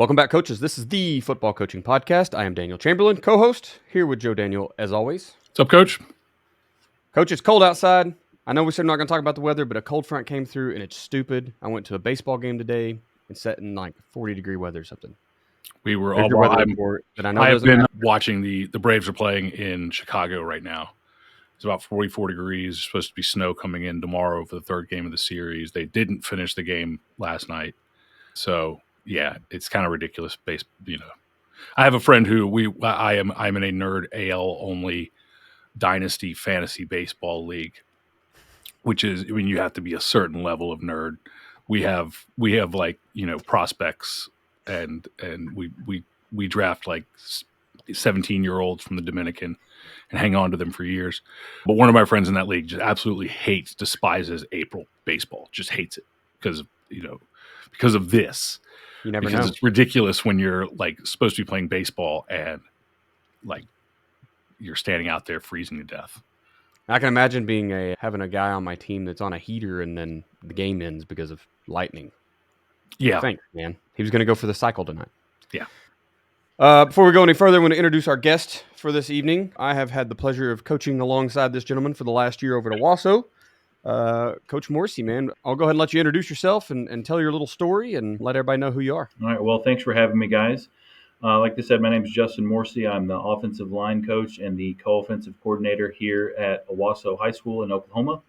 Welcome back, coaches. This is the Football Coaching Podcast. I am Daniel Chamberlain, co-host, here with Joe Daniel, as always. What's up, Coach? Coach, it's cold outside. I know we said we're not going to talk about the weather, but a cold front came through, and it's stupid. I went to a baseball game today and sat in like 40-degree weather or something. We were There's all. your weather report that I know I have doesn't been matter. watching the Braves are playing in Chicago right now. It's about 44 degrees. There's supposed to be snow coming in tomorrow for the third game of the series. They didn't finish the game last night, so yeah, it's kind of ridiculous. I have a friend who I'm in a nerd AL only dynasty fantasy baseball league, which is when you have to be a certain level of nerd. We have like prospects and we draft like 17-year-olds from the Dominican and hang on to them for years. But one of my friends in that league just absolutely despises April baseball, just hates it because of this. You never Because know. it's ridiculous when you're like supposed to be playing baseball and like you're standing out there freezing to death. I can imagine having a guy on my team that's on a heater and then the game ends because of lightning. Yeah. Thanks, man. He was going to go for the cycle tonight. Yeah. Before we go any further, I want to introduce our guest for this evening. I have had the pleasure of coaching alongside this gentleman for the last year over at Owasso. Coach Morsey, man, I'll go ahead and let you introduce yourself and tell your little story and let everybody know who you are. All right. Well, thanks for having me, guys. Like I said, my name is Justin Morsey. I'm the offensive line coach and the co-offensive coordinator here at Owasso High School in Oklahoma.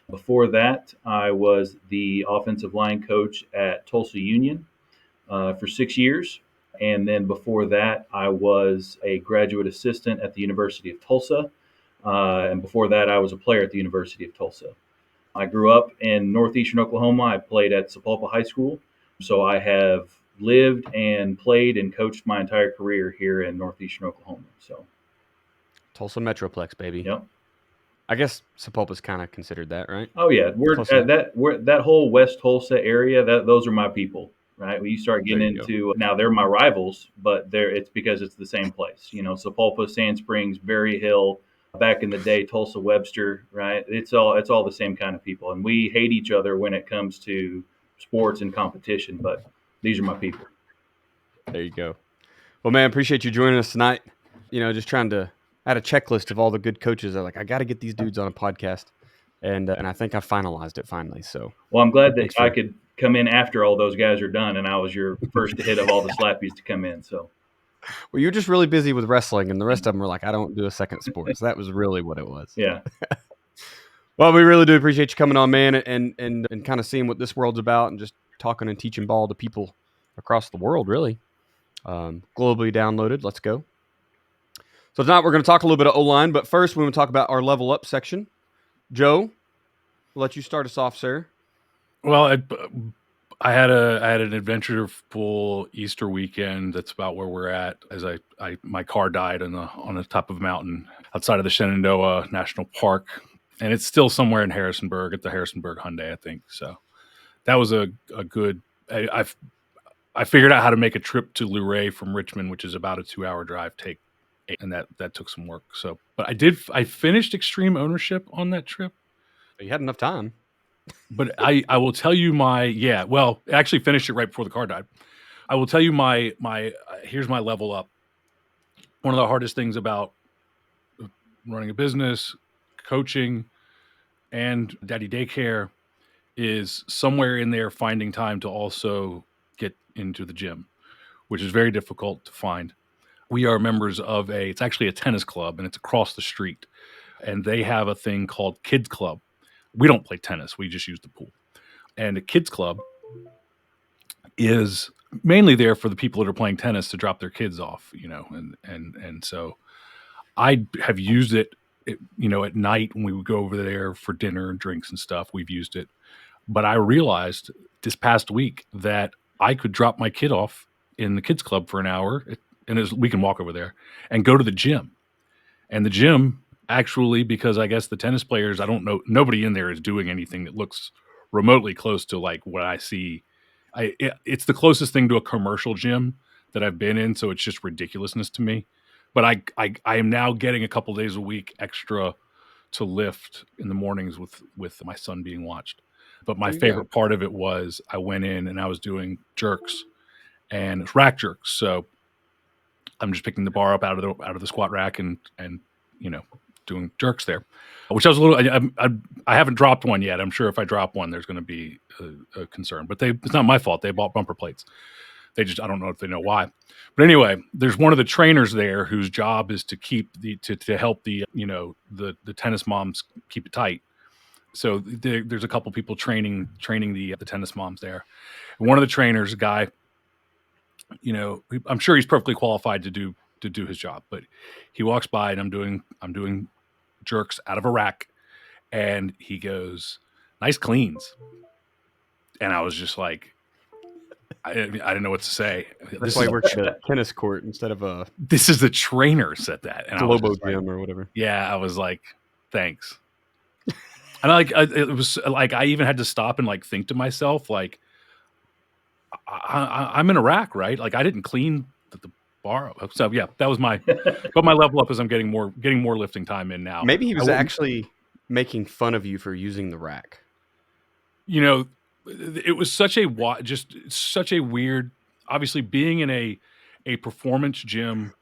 Before that, I was the offensive line coach at Tulsa Union for 6 years. And then before that, I was a graduate assistant at the University of Tulsa. And before that, I was a player at the University of Tulsa. I grew up in northeastern Oklahoma. I played at Sapulpa High School. So I have lived and played and coached my entire career here in northeastern Oklahoma. So Tulsa Metroplex, baby. Yep. I guess Sapulpa's kind of considered that, right? Oh yeah, that whole West Tulsa area. Those are my people, right? When you start getting into now, they're my rivals, but it's because it's the same place. Sapulpa, Sand Springs, Berry Hill. Back in the day, Tulsa, Webster, right? It's all the same kind of people, and we hate each other when it comes to sports and competition. But these are my people. There you go. Well, man, appreciate you joining us tonight. Just trying to add a checklist of all the good coaches. I got to get these dudes on a podcast, and I think I finalized it finally. So, well, I'm glad that I could come in after all those guys are done, and I was your first hit of all the slappies to come in. So, well, you're just really busy with wrestling, and the rest of them were like, I don't do a second sport. So that was really what it was. Yeah. Well, we really do appreciate you coming on, man, and kind of seeing what this world's about, and just talking and teaching ball to people across the world, really. Globally downloaded. Let's go. So tonight we're going to talk a little bit of O-line, but first we want to talk about our level up section. Joe, we'll let you start us off, sir. Well, I had an adventureful Easter weekend. That's about where we're at. As my car died on the top of a mountain outside of the Shenandoah National Park, and it's still somewhere in Harrisonburg at the Harrisonburg Hyundai, I think. So that was a good. I figured out how to make a trip to Luray from Richmond, which is about a 2-hour drive. And that took some work. So, but I finished Extreme Ownership on that trip. You had enough time. But I will tell you I actually finished it right before the car died. I will tell you my here's my level up. One of the hardest things about running a business, coaching, and daddy daycare is somewhere in there finding time to also get into the gym, which is very difficult to find. We are members of it's actually a tennis club, and it's across the street. And they have a thing called Kids Club. We don't play tennis. We just use the pool. And a Kids Club is mainly there for the people that are playing tennis to drop their kids off, and so I have used it, at night when we would go over there for dinner and drinks and stuff. We've used it. But I realized this past week that I could drop my kid off in the Kids Club for an hour, and we can walk over there and go to the gym. And the gym, actually, because I guess the tennis players, I don't know, nobody in there is doing anything that looks remotely close to like what I see. It's the closest thing to a commercial gym that I've been in, so it's just ridiculousness to me. But I am now getting a couple days a week extra to lift in the mornings with my son being watched. But my favorite part of it was I went in and I was doing jerks, and it's rack jerks. So I'm just picking the bar up out of the squat rack and doing jerks there, which I was a little. I haven't dropped one yet. I'm sure if I drop one, there's going to be a concern. But it's not my fault. They bought bumper plates. I don't know if they know why. But anyway, there's one of the trainers there whose job is to keep to help the tennis moms keep it tight. So there's a couple people training the tennis moms there. And one of the trainers, a guy, I'm sure he's perfectly qualified to do his job, but he walks by and I'm doing jerks out of a rack, and he goes, "Nice cleans," and I was just like, I didn't know what to say. That's why he works at a tennis court instead of a. This is the trainer said that, and Globo gym or whatever. Yeah, I was like, thanks. And it was like I even had to stop and like think to myself, like, I'm in a rack, right? Like I didn't clean the bar. So yeah, that was my level up as I'm getting more lifting time in now. Maybe he was actually making fun of you for using the rack. It was such a weird, obviously being in a performance gym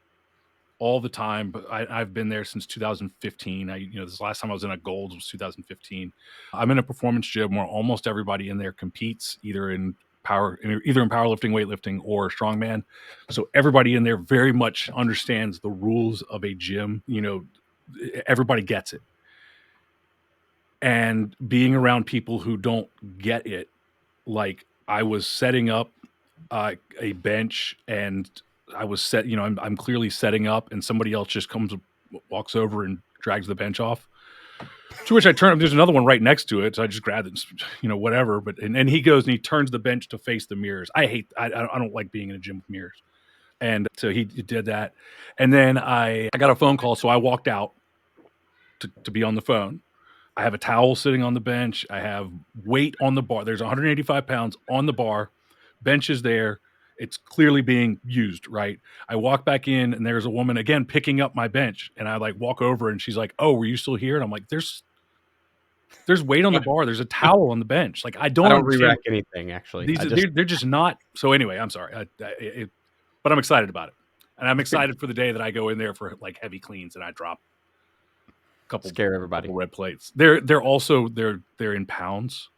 all the time, but I've been there since 2015. This last time I was in a Gold's was 2015. I'm in a performance gym where almost everybody in there competes either in powerlifting, weightlifting, or strongman. So everybody in there very much understands the rules of a gym. Everybody gets it. And being around people who don't get it, like I was setting up a bench and I was I'm clearly setting up and somebody else just walks over and drags the bench off. To which I turn, there's another one right next to it. So I just grabbed it, whatever. But, and he goes and he turns the bench to face the mirrors. I don't like being in a gym with mirrors. And so he did that. And then I got a phone call. So I walked out to be on the phone. I have a towel sitting on the bench. I have weight on the bar. There's 185 pounds on the bar. Bench is there. It's clearly being used, right? I walk back in and there's a woman again picking up my bench, and I like walk over and she's like, "Oh, were you still here?" And I'm like, "There's weight on the bar. There's a towel on the bench. Like I don't re-rack anything actually. They're just not." So anyway, I'm sorry, but I'm excited about it, and I'm excited for the day that I go in there for like heavy cleans and I drop a couple scare everybody red plates. They're also in pounds,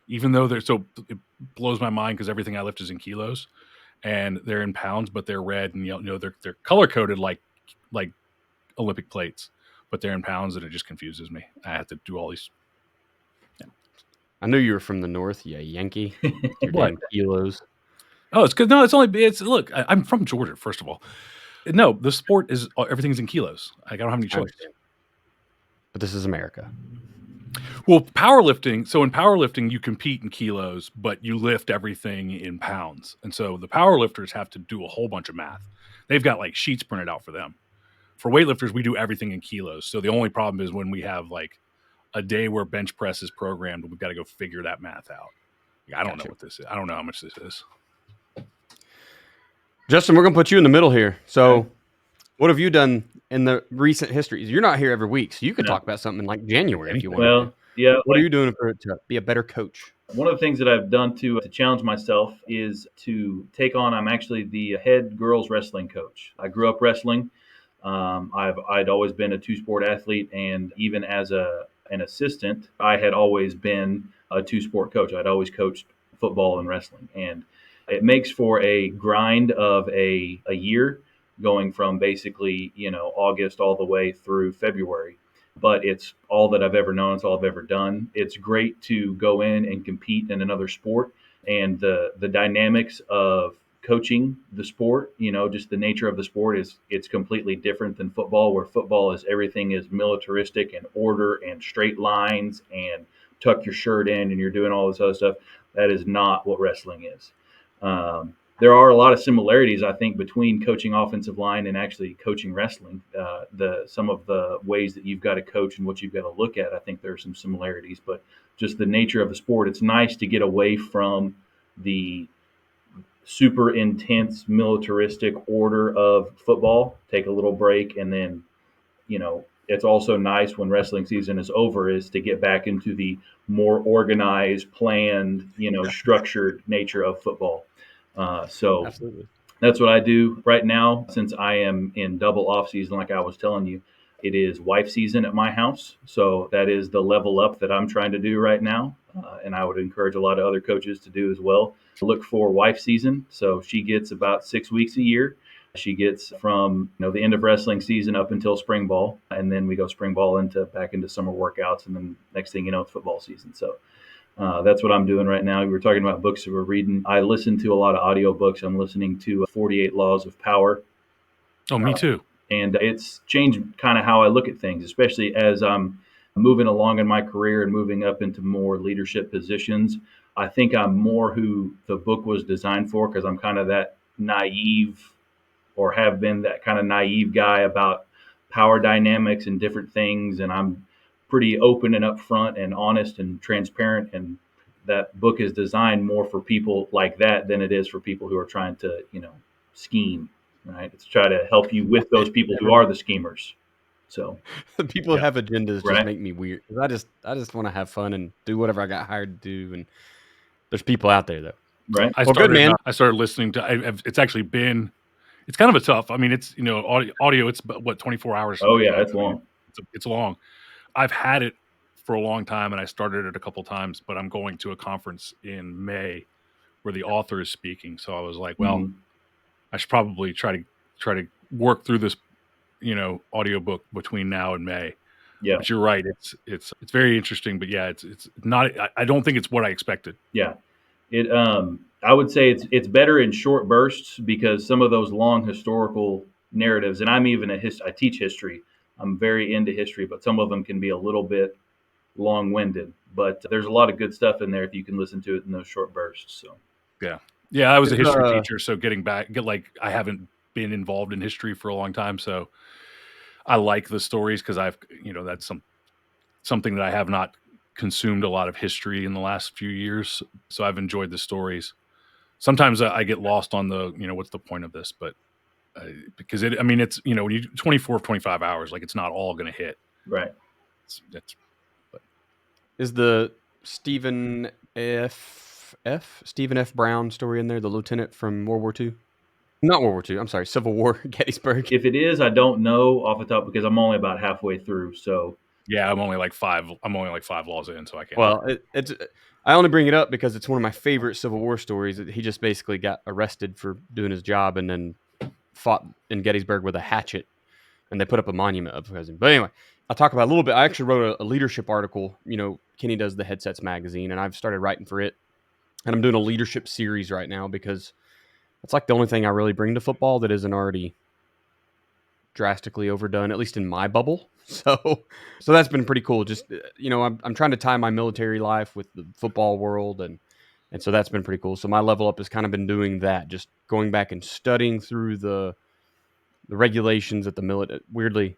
even though it blows my mind because everything I lift is in kilos. And they're in pounds, but they're red and they're color coded like Olympic plates, but they're in pounds, and it just confuses me. I have to do all these. Yeah. I knew you were from the north, Yankee. Your damn kilos. Oh, it's good. No, look. I'm from Georgia, first of all. No, the sport is everything's in kilos. I don't have any choice. But this is America. Well, powerlifting. So in powerlifting, you compete in kilos, but you lift everything in pounds. And so the powerlifters have to do a whole bunch of math. They've got like sheets printed out for them. For weightlifters, we do everything in kilos. So the only problem is when we have like a day where bench press is programmed, we've got to go figure that math out. I don't know what this is. I don't know how much this is. Justin, we're going to put you in the middle here. So what have you done in the recent history? You're not here every week, so you could talk about something in like January if you want. Well, yeah. What are you doing to be a better coach? One of the things that I've done to challenge myself is to take on. I'm actually the head girls wrestling coach. I grew up wrestling. I'd always been a two-sport athlete, and even as an assistant, I had always been a two-sport coach. I'd always coached football and wrestling, and it makes for a grind of a year, going from basically August all the way through February. But it's all that I've ever known. It's all I've ever done. It's great to go in and compete in another sport, and the dynamics of coaching the sport, just the nature of the sport it's completely different than football, where football is everything is militaristic and order and straight lines and tuck your shirt in and you're doing all this other stuff. That is not what wrestling is. There are a lot of similarities, I think, between coaching offensive line and actually coaching wrestling. Some of the ways that you've got to coach and what you've got to look at, I think there are some similarities. But just the nature of the sport, it's nice to get away from the super intense militaristic order of football, take a little break, and then, it's also nice when wrestling season is over is to get back into the more organized, planned, structured nature of football. So absolutely. That's what I do right now. Since I am in double off season, like I was telling you, it is wife season at my house. So that is the level up that I'm trying to do right now. And I would encourage a lot of other coaches to do as well. Look for wife season. So she gets about 6 weeks a year. She gets from the end of wrestling season up until spring ball, and then we go spring ball into back into summer workouts, and then next thing you know, it's football season. So that's what I'm doing right now. We were talking about books that we're reading. I listen to a lot of audiobooks. I'm listening to 48 Laws of Power. Oh, me too. And it's changed kind of how I look at things, especially as I'm moving along in my career and moving up into more leadership positions. I think I'm more who the book was designed for, because I'm kind of that naive, or have been that kind of naive guy about power dynamics and different things. And I'm pretty open and upfront and honest and transparent. And that book is designed more for people like that than it is for people who are trying to, scheme, right? It's try to help you with those people who are the schemers. So The people who have agendas just Right. make me weird. 'Cause I just want to have fun and do whatever I got hired to do. And there's people out there though. right. I started listening to. It's actually been. It's kind of a tough. I mean, it's audio. It's what 24 hours. Oh yeah, it's long. It's long. I've had it for a long time, and I started it a couple times. But I'm going to a conference in May where the author is speaking. So I was like, well, Mhm. I should probably try to work through this, audiobook between now and May. Yeah. But you're right. It's very interesting. But yeah, it's not. I don't think it's what I expected. Yeah. It I would say it's better in short bursts, because some of those long historical narratives, and I'm even I teach history. I'm very into history, but some of them can be a little bit long-winded. But there's a lot of good stuff in there if you can listen to it in those short bursts. So Yeah, I was a It's, history teacher, so I haven't been involved in history for a long time, so I like the stories because that's something that I have not consumed a lot of history in the last few years, so I've enjoyed the stories. Sometimes I get lost on the, what's the point of this, but because it's when you 24, 25 hours, like it's not all going to hit. right. Is the Stephen F. Brown story in there, the lieutenant from World War II? Not World War II. I'm sorry, Civil War, Gettysburg. If it is, I don't know off the top, because I'm only about halfway through. So Yeah, I'm only like 5 laws in, so I can't. Well, it's I only bring it up because it's one of my favorite Civil War stories. He just basically got arrested for doing his job and then fought in Gettysburg with a hatchet, and they put up a monument of him. But anyway, I'll talk about a little bit. I actually wrote a leadership article. Kenny does the Headsets magazine, and I've started writing for it. And I'm doing a leadership series right now because it's like the only thing I really bring to football that isn't already drastically overdone, at least in my bubble. So that's been pretty cool. Just I'm trying to tie my military life with the football world, and so that's been pretty cool. So my level up has kind of been doing that, just going back and studying through the regulations at the weirdly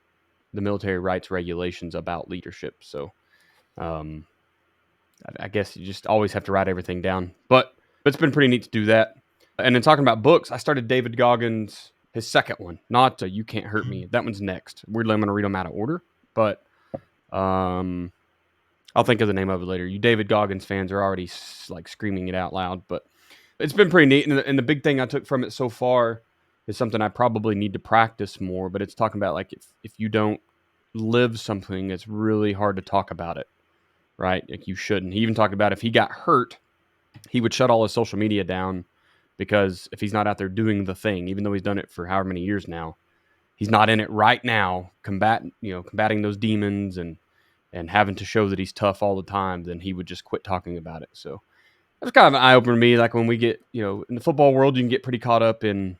the military writes regulations about leadership. So I guess you just always have to write everything down, but it's been pretty neat to do that. And then talking about books, I started David Goggins' his second one, not You Can't Hurt Me. That one's next. Weirdly, I'm going to read them out of order, but I'll think of the name of it later. You David Goggins fans are already like screaming it out loud, but it's been pretty neat. And the big thing I took from it so far is something I probably need to practice more, but it's talking about like if you don't live something, it's really hard to talk about it, right? Like you shouldn't. He even talked about if he got hurt, he would shut all his social media down, because if he's not out there doing the thing, even though he's done it for however many years now, he's not in it right now, combating those demons and having to show that he's tough all the time, then he would just quit talking about it. So that's kind of an eye opener to me. Like when we get, in the football world, you can get pretty caught up in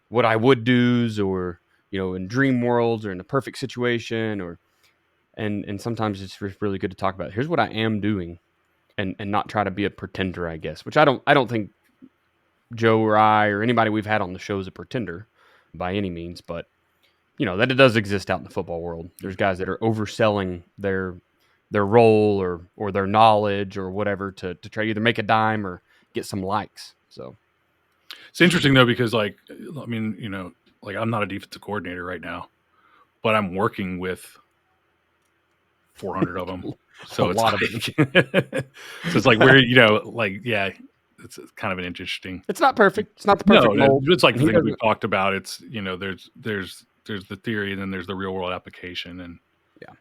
what I would do's, or, in dream worlds, or in the perfect situation, and sometimes it's really good to talk about, here's what I am doing, and not try to be a pretender, I guess, which I don't think Joe or I or anybody we've had on the show is a pretender by any means, but that it does exist out in the football world. There's guys that are overselling their role or their knowledge or whatever to try to either make a dime or get some likes. So it's interesting though, because like I'm not a defensive coordinator right now, but I'm working with 400 of them. So a it's lot like, of them. so it's like where, yeah, it's kind of an interesting. It's not perfect. It's not the perfect mold. It's like And the he things we've doesn't- talked about. It's there's the theory, and then there's the real world application, and Yeah.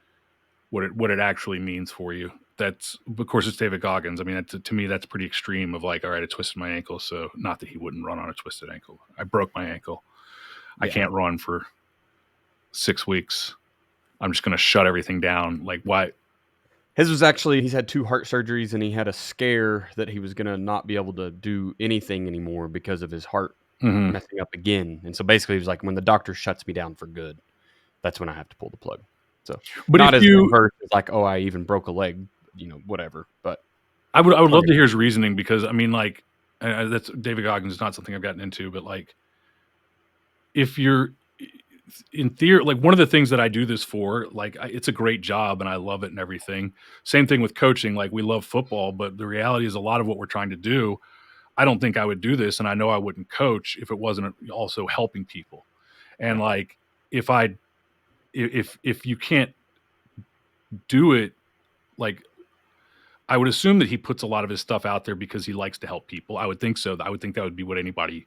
what it actually means for you. That's, of course, it's David Goggins. I mean, to me, that's pretty extreme. Of like, all right, I twisted my ankle, so not that he wouldn't run on a twisted ankle. I broke my ankle. I Yeah. can't run for 6 weeks. I'm just going to shut everything down. Like, why? His was actually, he's had 2 heart surgeries, and he had a scare that he was going to not be able to do anything anymore because of his heart Mhm. messing up again. And so basically he was like, when the doctor shuts me down for good, that's when I have to pull the plug. So But not if as you, inverse as like, oh, I even broke a leg, whatever. But I would love to hear his reasoning, because I mean, like, that's David Goggins is not something I've gotten into, but like, if you're in theory, like, one of the things that I do this for, like, it's a great job and I love it and everything. Same thing with coaching. Like, we love football, but the reality is a lot of what we're trying to do, I don't think I would do this, and I know I wouldn't coach if it wasn't also helping people. And like, if you can't do it, like, I would assume that he puts a lot of his stuff out there because he likes to help people. I would think so. I would think that would be what anybody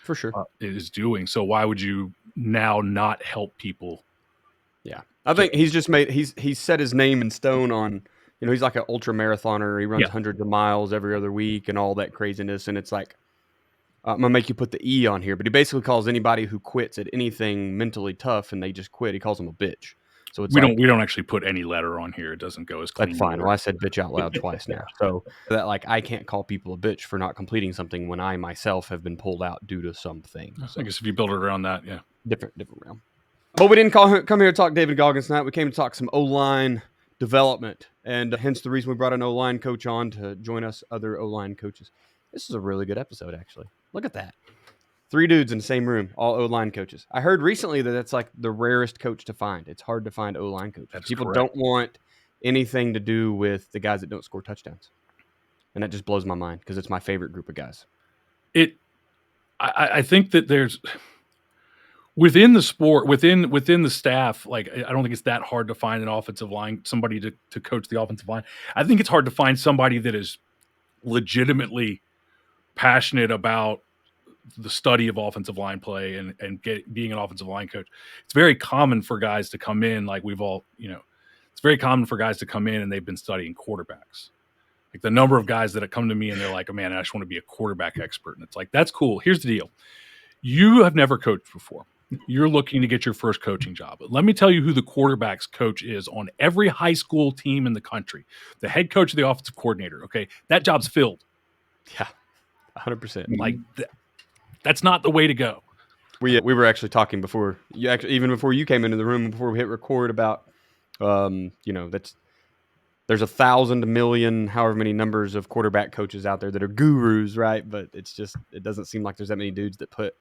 for sure is doing. So why would you now not help people? Yeah, I think he's just he's set his name in stone on, he's like an ultra marathoner. He runs hundreds of miles every other week and all that craziness. And it's like, I'm gonna make you put the E on here, but he basically calls anybody who quits at anything mentally tough and they just quit, he calls them a bitch. So it's we don't actually put any letter on here. It doesn't go as clean. That's fine. Well, I said bitch out loud twice now. So that, like, I can't call people a bitch for not completing something when I myself have been pulled out due to something. So I guess if you build it around that, yeah. Different realm. But we didn't come here to talk David Goggins tonight. We came to talk some O-line development, and hence the reason we brought an O-line coach on to join us other O-line coaches. This is a really good episode, actually. Look at that. 3 dudes in the same room, all O-line coaches. I heard recently that that's like the rarest coach to find. It's hard to find O-line coaches. That's People correct. don't want anything to do with the guys that don't score touchdowns. And that just blows my mind because it's my favorite group of guys. I think that there's within the sport, within the staff, like, I don't think it's that hard to find an offensive line, somebody to coach the offensive line. I think it's hard to find somebody that is legitimately passionate about the study of offensive line play and being an offensive line coach. It's very common for guys to come in, like, we've all, it's very common for guys to come in and they've been studying quarterbacks. Like, the number of guys that have come to me and they're like, oh man, I just want to be a quarterback expert. And it's like, that's cool. Here's the deal. You have never coached before. You're looking to get your first coaching job. But let me tell you who the quarterback's coach is on every high school team in the country. The head coach of the offensive coordinator. Okay. That job's filled. Yeah. 100%. Like, that's not the way to go. We were actually talking before even before you came into the room, before we hit record, about there's 1,000 million, however many numbers of quarterback coaches out there that are gurus, right? But it doesn't seem like there's that many dudes that put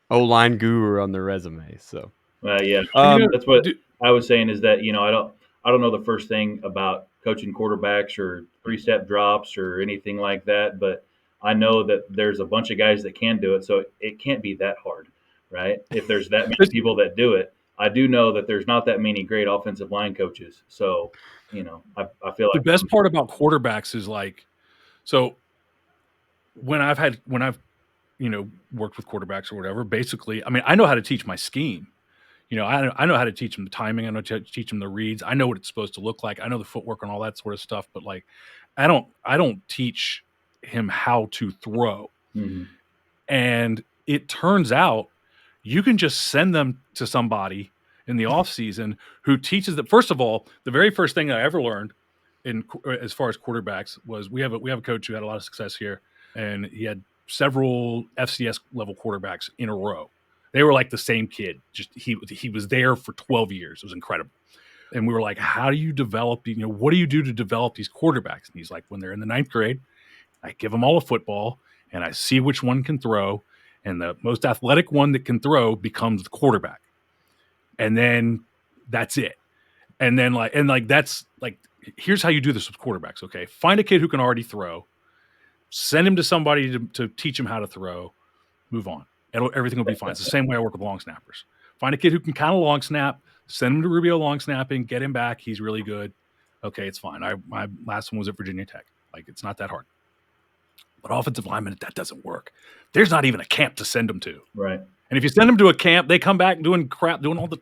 O-line guru on their resume. So yeah, that's what I was saying, is that I don't know the first thing about coaching quarterbacks or 3-step drops or anything like that, but I know that there's a bunch of guys that can do it, so it can't be that hard, right? If there's that many people that do it. I do know that there's not that many great offensive line coaches, so I feel like the best part about quarterbacks is, like, so when I've worked with quarterbacks or whatever, basically, I mean, I know how to teach my scheme. I know how to teach them the timing. I know how to teach them the reads. I know what it's supposed to look like. I know the footwork and all that sort of stuff. But, like, I don't teach him how to throw. Mm-hmm. And it turns out you can just send them to somebody in the off season who teaches them. First of all, the very first thing I ever learned as far as quarterbacks was, we have a coach who had a lot of success here, and he had several FCS level quarterbacks in a row. They were like the same kid. Just he was there for 12 years. It was incredible. And we were like, how do you develop, what do you do to develop these quarterbacks? And he's like, when they're in the 9th grade, I give them all a football and I see which one can throw. And the most athletic one that can throw becomes the quarterback. And then that's it. And then that's like, here's how you do this with quarterbacks. Okay. Find a kid who can already throw, send him to somebody to teach him how to throw, move on. Everything will be fine. It's the same way I work with long snappers. Find a kid who can kind of long snap, send him to Rubio long snapping, get him back. He's really good. Okay, it's fine. My last one was at Virginia Tech. Like, it's not that hard. But offensive linemen, that doesn't work. There's not even a camp to send them to. Right. And if you send them to a camp, they come back doing crap, doing all the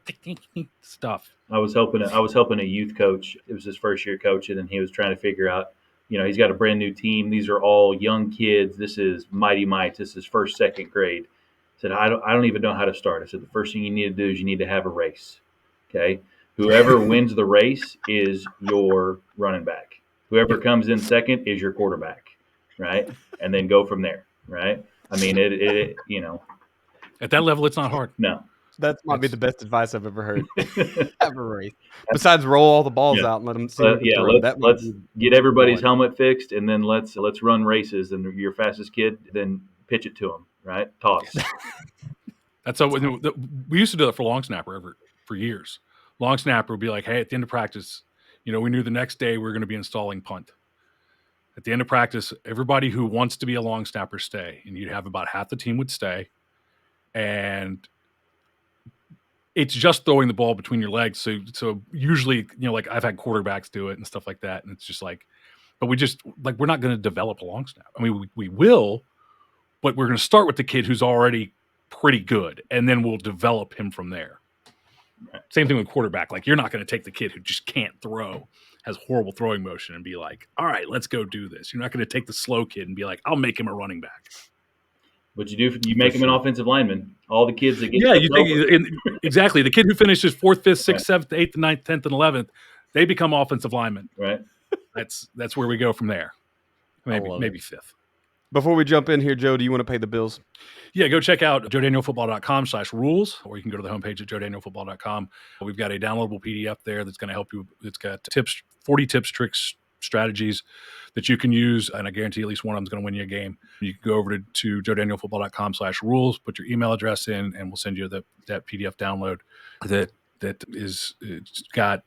stuff. I was helping a youth coach. It was his first year coaching, and he was trying to figure out, he's got a brand new team. These are all young kids. This is Mighty Mites. This is first, second grade. I said, I don't even know how to start. I said, the first thing you need to do is you need to have a race. Okay. Whoever wins the race is your running back. Whoever comes in second is your quarterback. Right. And then go from there. Right. I mean, At that level, it's not hard. No. That might be the best advice I've ever heard. Have a race. Besides, roll all the balls out and let them see. Let's get everybody's helmet fixed, and then let's run races. And your fastest kid, then pitch it to them. Right, toss. That's how we used to do that for long snapper for years. Long snapper would be like, hey, at the end of practice, we knew the next day we were going to be installing punt. At the end of practice, everybody who wants to be a long snapper stay, and you'd have about half the team would stay, and it's just throwing the ball between your legs. So usually, like I've had quarterbacks do it and stuff like that. And it's just like, but we're not going to develop a long snap. I mean, we will, but we're going to start with the kid who's already pretty good, and then we'll develop him from there. Same thing with quarterback. Like, you're not going to take the kid who just can't throw, has horrible throwing motion, and be like, all right, let's go do this. You're not going to take the slow kid and be like, I'll make him a running back. But you make him an offensive lineman. All the kids that get exactly. The kid who finishes 4th, 5th, 6th, 7th, 8th, 9th, 10th, and 11th, they become offensive linemen. Right. That's where we go from there. Maybe 5th. Before we jump in here, Joe, do you want to pay the bills? Yeah, go check out joedanielfootball.com/rules, or you can go to the homepage at joedanielfootball.com. We've got a downloadable PDF there that's going to help you. It's got 40 tips, tricks, strategies that you can use, and I guarantee at least one of them is going to win you a game. You can go over to joedanielfootball.com/rules, put your email address in, and we'll send you that PDF download that is, it's got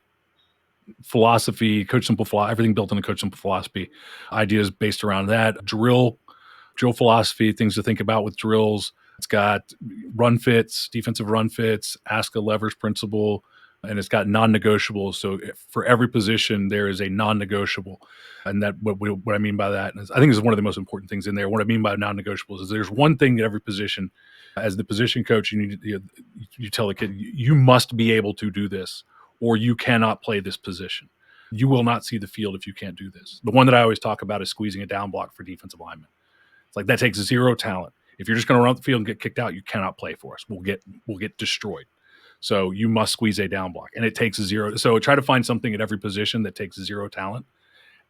philosophy, Coach Simple philosophy, everything built into Coach Simple philosophy, ideas based around that, drill philosophy, things to think about with drills. It's got run fits, defensive run fits, ask a levers principle, and it's got non-negotiables. So for every position, there is a non-negotiable. And that what I mean by that is, I think this is one of the most important things in there. What I mean by non-negotiables is there's one thing at every position. As the position coach, you tell the kid, you must be able to do this, or you cannot play this position. You will not see the field if you can't do this. The one that I always talk about is squeezing a down block for defensive linemen. It's like, that takes zero talent. If you're just going to run up the field and get kicked out, you cannot play for us. We'll get destroyed. So you must squeeze a down block, and it takes zero. So try to find something at every position that takes zero talent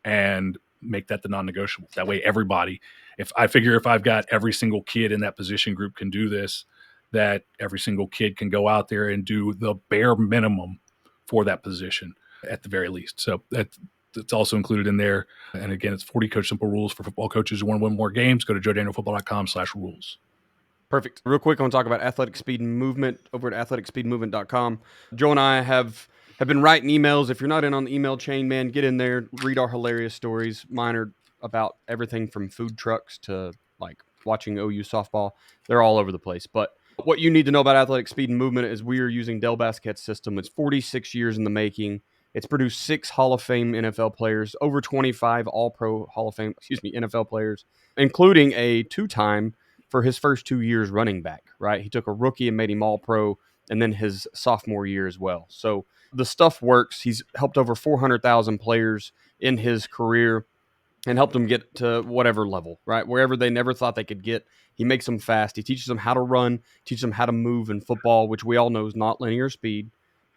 and make that the non-negotiable. That way, everybody, if I've got every single kid in that position group can do this, that every single kid can go out there and do the bare minimum for that position at the very least. So it's also included in there. And again, it's 40 Coach Simple rules for football coaches who want to win more games. Go to joedanielfootball.com/rules. Perfect. Real quick, I want to talk about athletic speed and movement over at athleticspeedmovement.com. Joe and I have been writing emails. If you're not in on the email chain, man, get in there, read our hilarious stories. Mine are about everything from food trucks to like watching OU softball. They're all over the place. But what you need to know about athletic speed and movement is we are using Dell Basquet's system. It's 46 years in the making. It's produced 6 Hall of Fame NFL players, over 25 All-Pro Hall of Fame, NFL players, including a 2-time for his first 2 years running back, right? He took a rookie and made him All-Pro, and then his sophomore year as well. So the stuff works. He's helped over 400,000 players in his career and helped them get to whatever level, right? Wherever they never thought they could get. He makes them fast. He teaches them how to run, teaches them how to move in football, which we all know is not linear speed.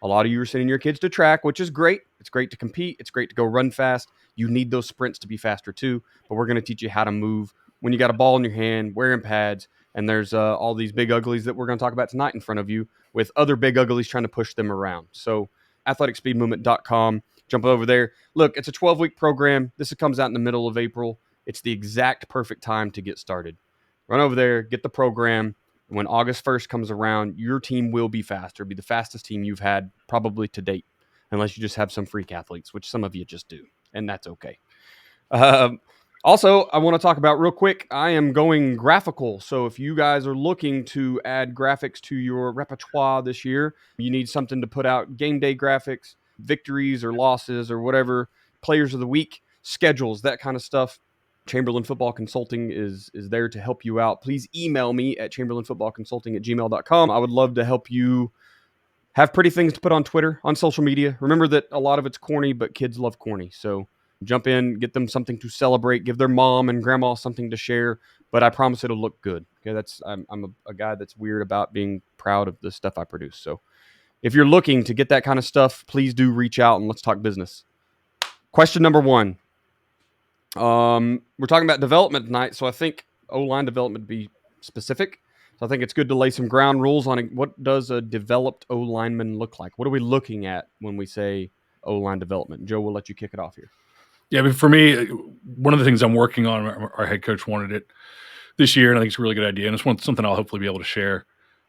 A lot of you are sending your kids to track, which is great. It's great to compete. It's great to go run fast. You need those sprints to be faster too, but we're going to teach you how to move when you got a ball in your hand, wearing pads, and there's all these big uglies that we're going to talk about tonight in front of you with other big uglies trying to push them around. So athleticspeedmovement.com, jump over there. Look, it's a 12-week program. This comes out in the middle of April. It's the exact perfect time to get started. Run over there, get the program. And when August 1st comes around, your team will be faster, be the fastest team you've had probably to date, unless you just have some freak athletes, which some of you just do, and that's okay. Also, I want to talk about real quick, I am going graphical. So if you guys are looking to add graphics to your repertoire this year, you need something to put out game day graphics, victories or losses or whatever, players of the week, schedules, that kind of stuff. Chamberlain Football Consulting is there to help you out. Please email me at chamberlainfootballconsulting@gmail.com. I would love to help you have pretty things to put on Twitter, on social media. Remember that a lot of it's corny, but kids love corny. So jump in, get them something to celebrate, give their mom and grandma something to share. But I promise it'll look good. Okay, I'm a guy that's weird about being proud of the stuff I produce. So if you're looking to get that kind of stuff, please do reach out and let's talk business. Question number 1. We're talking about development tonight, so I think O-line development would be specific. So I think it's good to lay some ground rules on it. What does a developed O-lineman look like? What are we looking at when we say O-line development? Joe, we'll let you kick it off here. Yeah, but for me, one of the things I'm working on, our head coach wanted it this year, and I think it's a really good idea, and it's something I'll hopefully be able to share.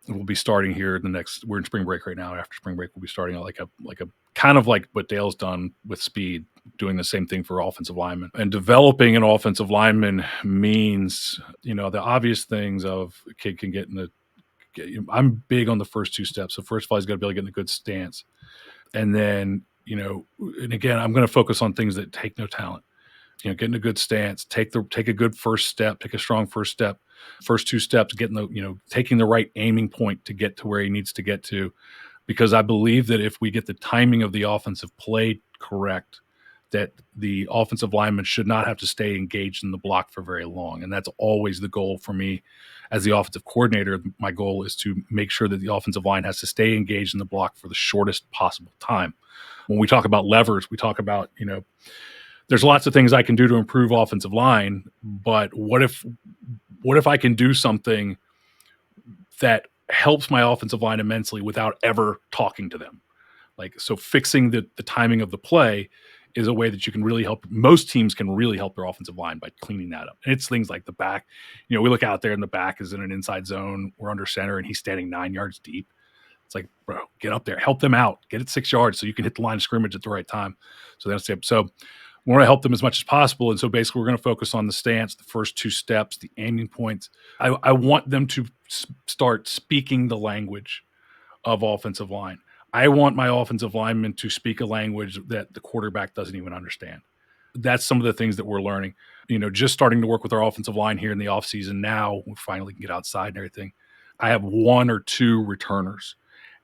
We'll be starting here we're in spring break right now. After spring break, we'll be starting out like a kind of like what Dale's done with speed, doing the same thing for offensive linemen. And developing an offensive lineman means, the obvious things of a kid can get I'm big on the first 2 steps. So first of all, he's got to be able to get in a good stance. And then, and again, I'm going to focus on things that take no talent. Get in a good stance, take a good first step, take a strong first step, first 2 steps, taking the right aiming point to get to where he needs to get to. Because I believe that if we get the timing of the offensive play correct, that the offensive lineman should not have to stay engaged in the block for very long. And that's always the goal for me as the offensive coordinator. My goal is to make sure that the offensive line has to stay engaged in the block for the shortest possible time. When we talk about levers, we talk about, there's lots of things I can do to improve offensive line, but what if I can do something that helps my offensive line immensely without ever talking to them? So fixing the timing of the play is a way that you can really help. Most teams can really help their offensive line by cleaning that up. And it's things like the back. We look out there and the back is in an inside zone. We're under center and he's standing 9 yards deep. It's like, bro, get up there, help them out, get it 6 yards so you can hit the line of scrimmage at the right time. So that's it. So we want to help them as much as possible. And so basically we're going to focus on the stance, the first 2 steps, the aiming points. I want them to start speaking the language of offensive line. I want my offensive linemen to speak a language that the quarterback doesn't even understand. That's some of the things that we're learning. Just starting to work with our offensive line here in the offseason now, we finally can get outside and everything. I have 1 or 2 returners.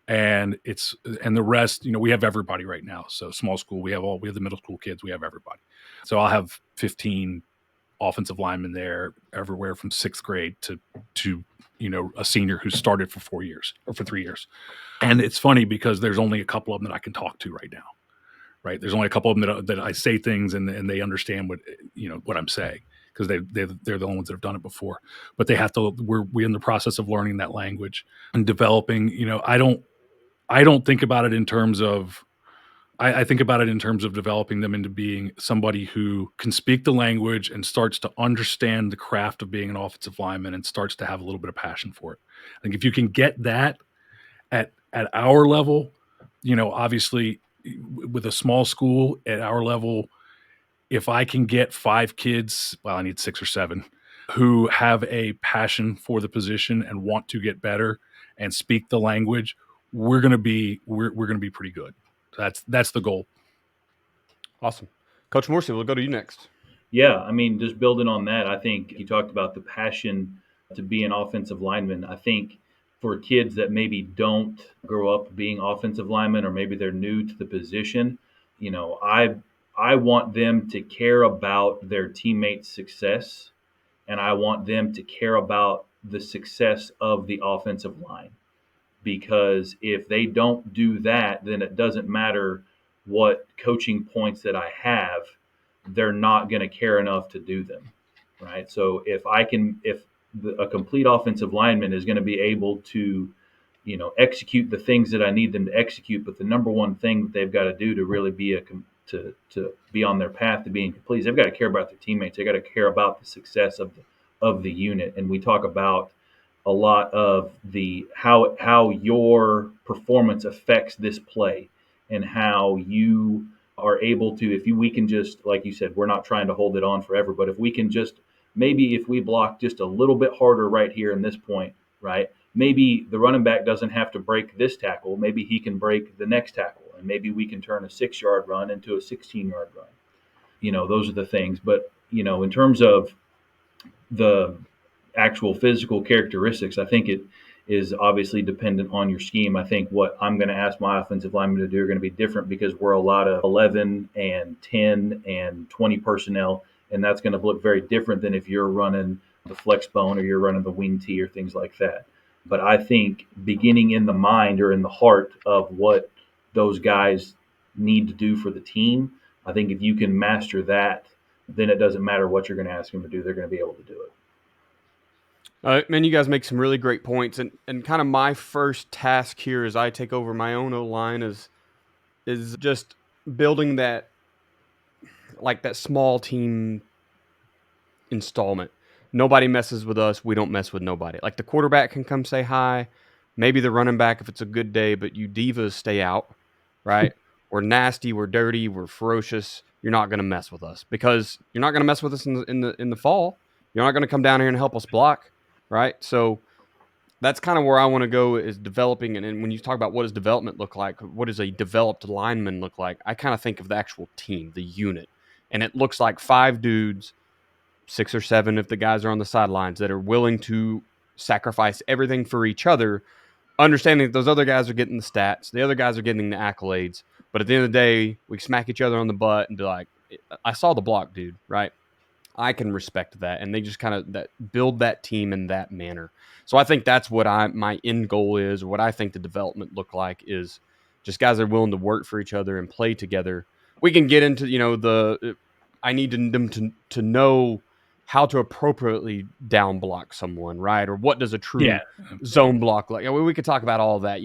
And the rest, we have everybody right now. So small school, we have the middle school kids, we have everybody. So I'll have 15 offensive linemen there, everywhere from 6th grade to a senior who started for 4 years or for 3 years. And it's funny because there's only a couple of them that I can talk to right now. Right? There's only a couple of them that I say things and they understand what I'm saying, because they're the only ones that have done it before. But they have to. We're in the process of learning that language and developing. I don't think about it in terms of. I think about it in terms of developing them into being somebody who can speak the language and starts to understand the craft of being an offensive lineman and starts to have a little bit of passion for it. I think if you can get that at our level, obviously with a small school at our level, if I can get 5 kids, well, I need 6 or 7 who have a passion for the position and want to get better and speak the language, we're going to be pretty good. That's the goal. Awesome. Coach Morsey, we'll go to you next. Yeah, just building on that, I think you talked about the passion to be an offensive lineman. I think for kids that maybe don't grow up being offensive linemen, or maybe they're new to the position, I want them to care about their teammates' success, and I want them to care about the success of the offensive line. Because if they don't do that, then it doesn't matter what coaching points that I have, they're not going to care enough to do them, right? So if a complete offensive lineman is going to be able to, execute the things that I need them to execute, but the number one thing that they've got to do to really be to be on their path to being complete, they've got to care about their teammates. They got to care about the success of the unit. And we talk about a lot of the how your performance affects this play, and how you are able to, we can just, like you said, we're not trying to hold it on forever, but if we can just, maybe if we block just a little bit harder right here in this point, right, maybe the running back doesn't have to break this tackle, maybe he can break the next tackle, and maybe we can turn a 6-yard run into a 16-yard run. Those are the things. But in terms of the actual physical characteristics, I think it is obviously dependent on your scheme. I think what I'm going to ask my offensive linemen to do are going to be different because we're a lot of 11 and 10 and 20 personnel, and that's going to look very different than if you're running the flex bone or you're running the wing tee or things like that. But I think beginning in the mind or in the heart of what those guys need to do for the team, I think if you can master that, then it doesn't matter what you're going to ask them to do, they're going to be able to do it. Man, you guys make some really great points, and kind of my first task here as I take over my own O-line is just building that small team installment. Nobody messes with us. We don't mess with nobody. Like the quarterback can come say hi, maybe the running back if it's a good day, but you divas stay out, right? We're nasty, we're dirty, we're ferocious. You're not going to mess with us because you're not going to mess with us in the fall. You're not going to come down here and help us block, right? So that's kind of where I want to go is developing. And when you talk about what does development look like, what does a developed lineman look like? I kind of think of the actual team, the unit. And it looks like 5 dudes, 6 or 7 if the guys are on the sidelines, that are willing to sacrifice everything for each other, understanding that those other guys are getting the stats, the other guys are getting the accolades. But at the end of the day, we smack each other on the butt and be like, I saw the block, dude, right? I can respect that, and they just kind of build that team in that manner. So I think that's what my end goal is, or what I think the development look like is just guys that are willing to work for each other and play together. We can get into I need them to know how to appropriately down block someone, right? Or what does a true zone block like? We could talk about all of that.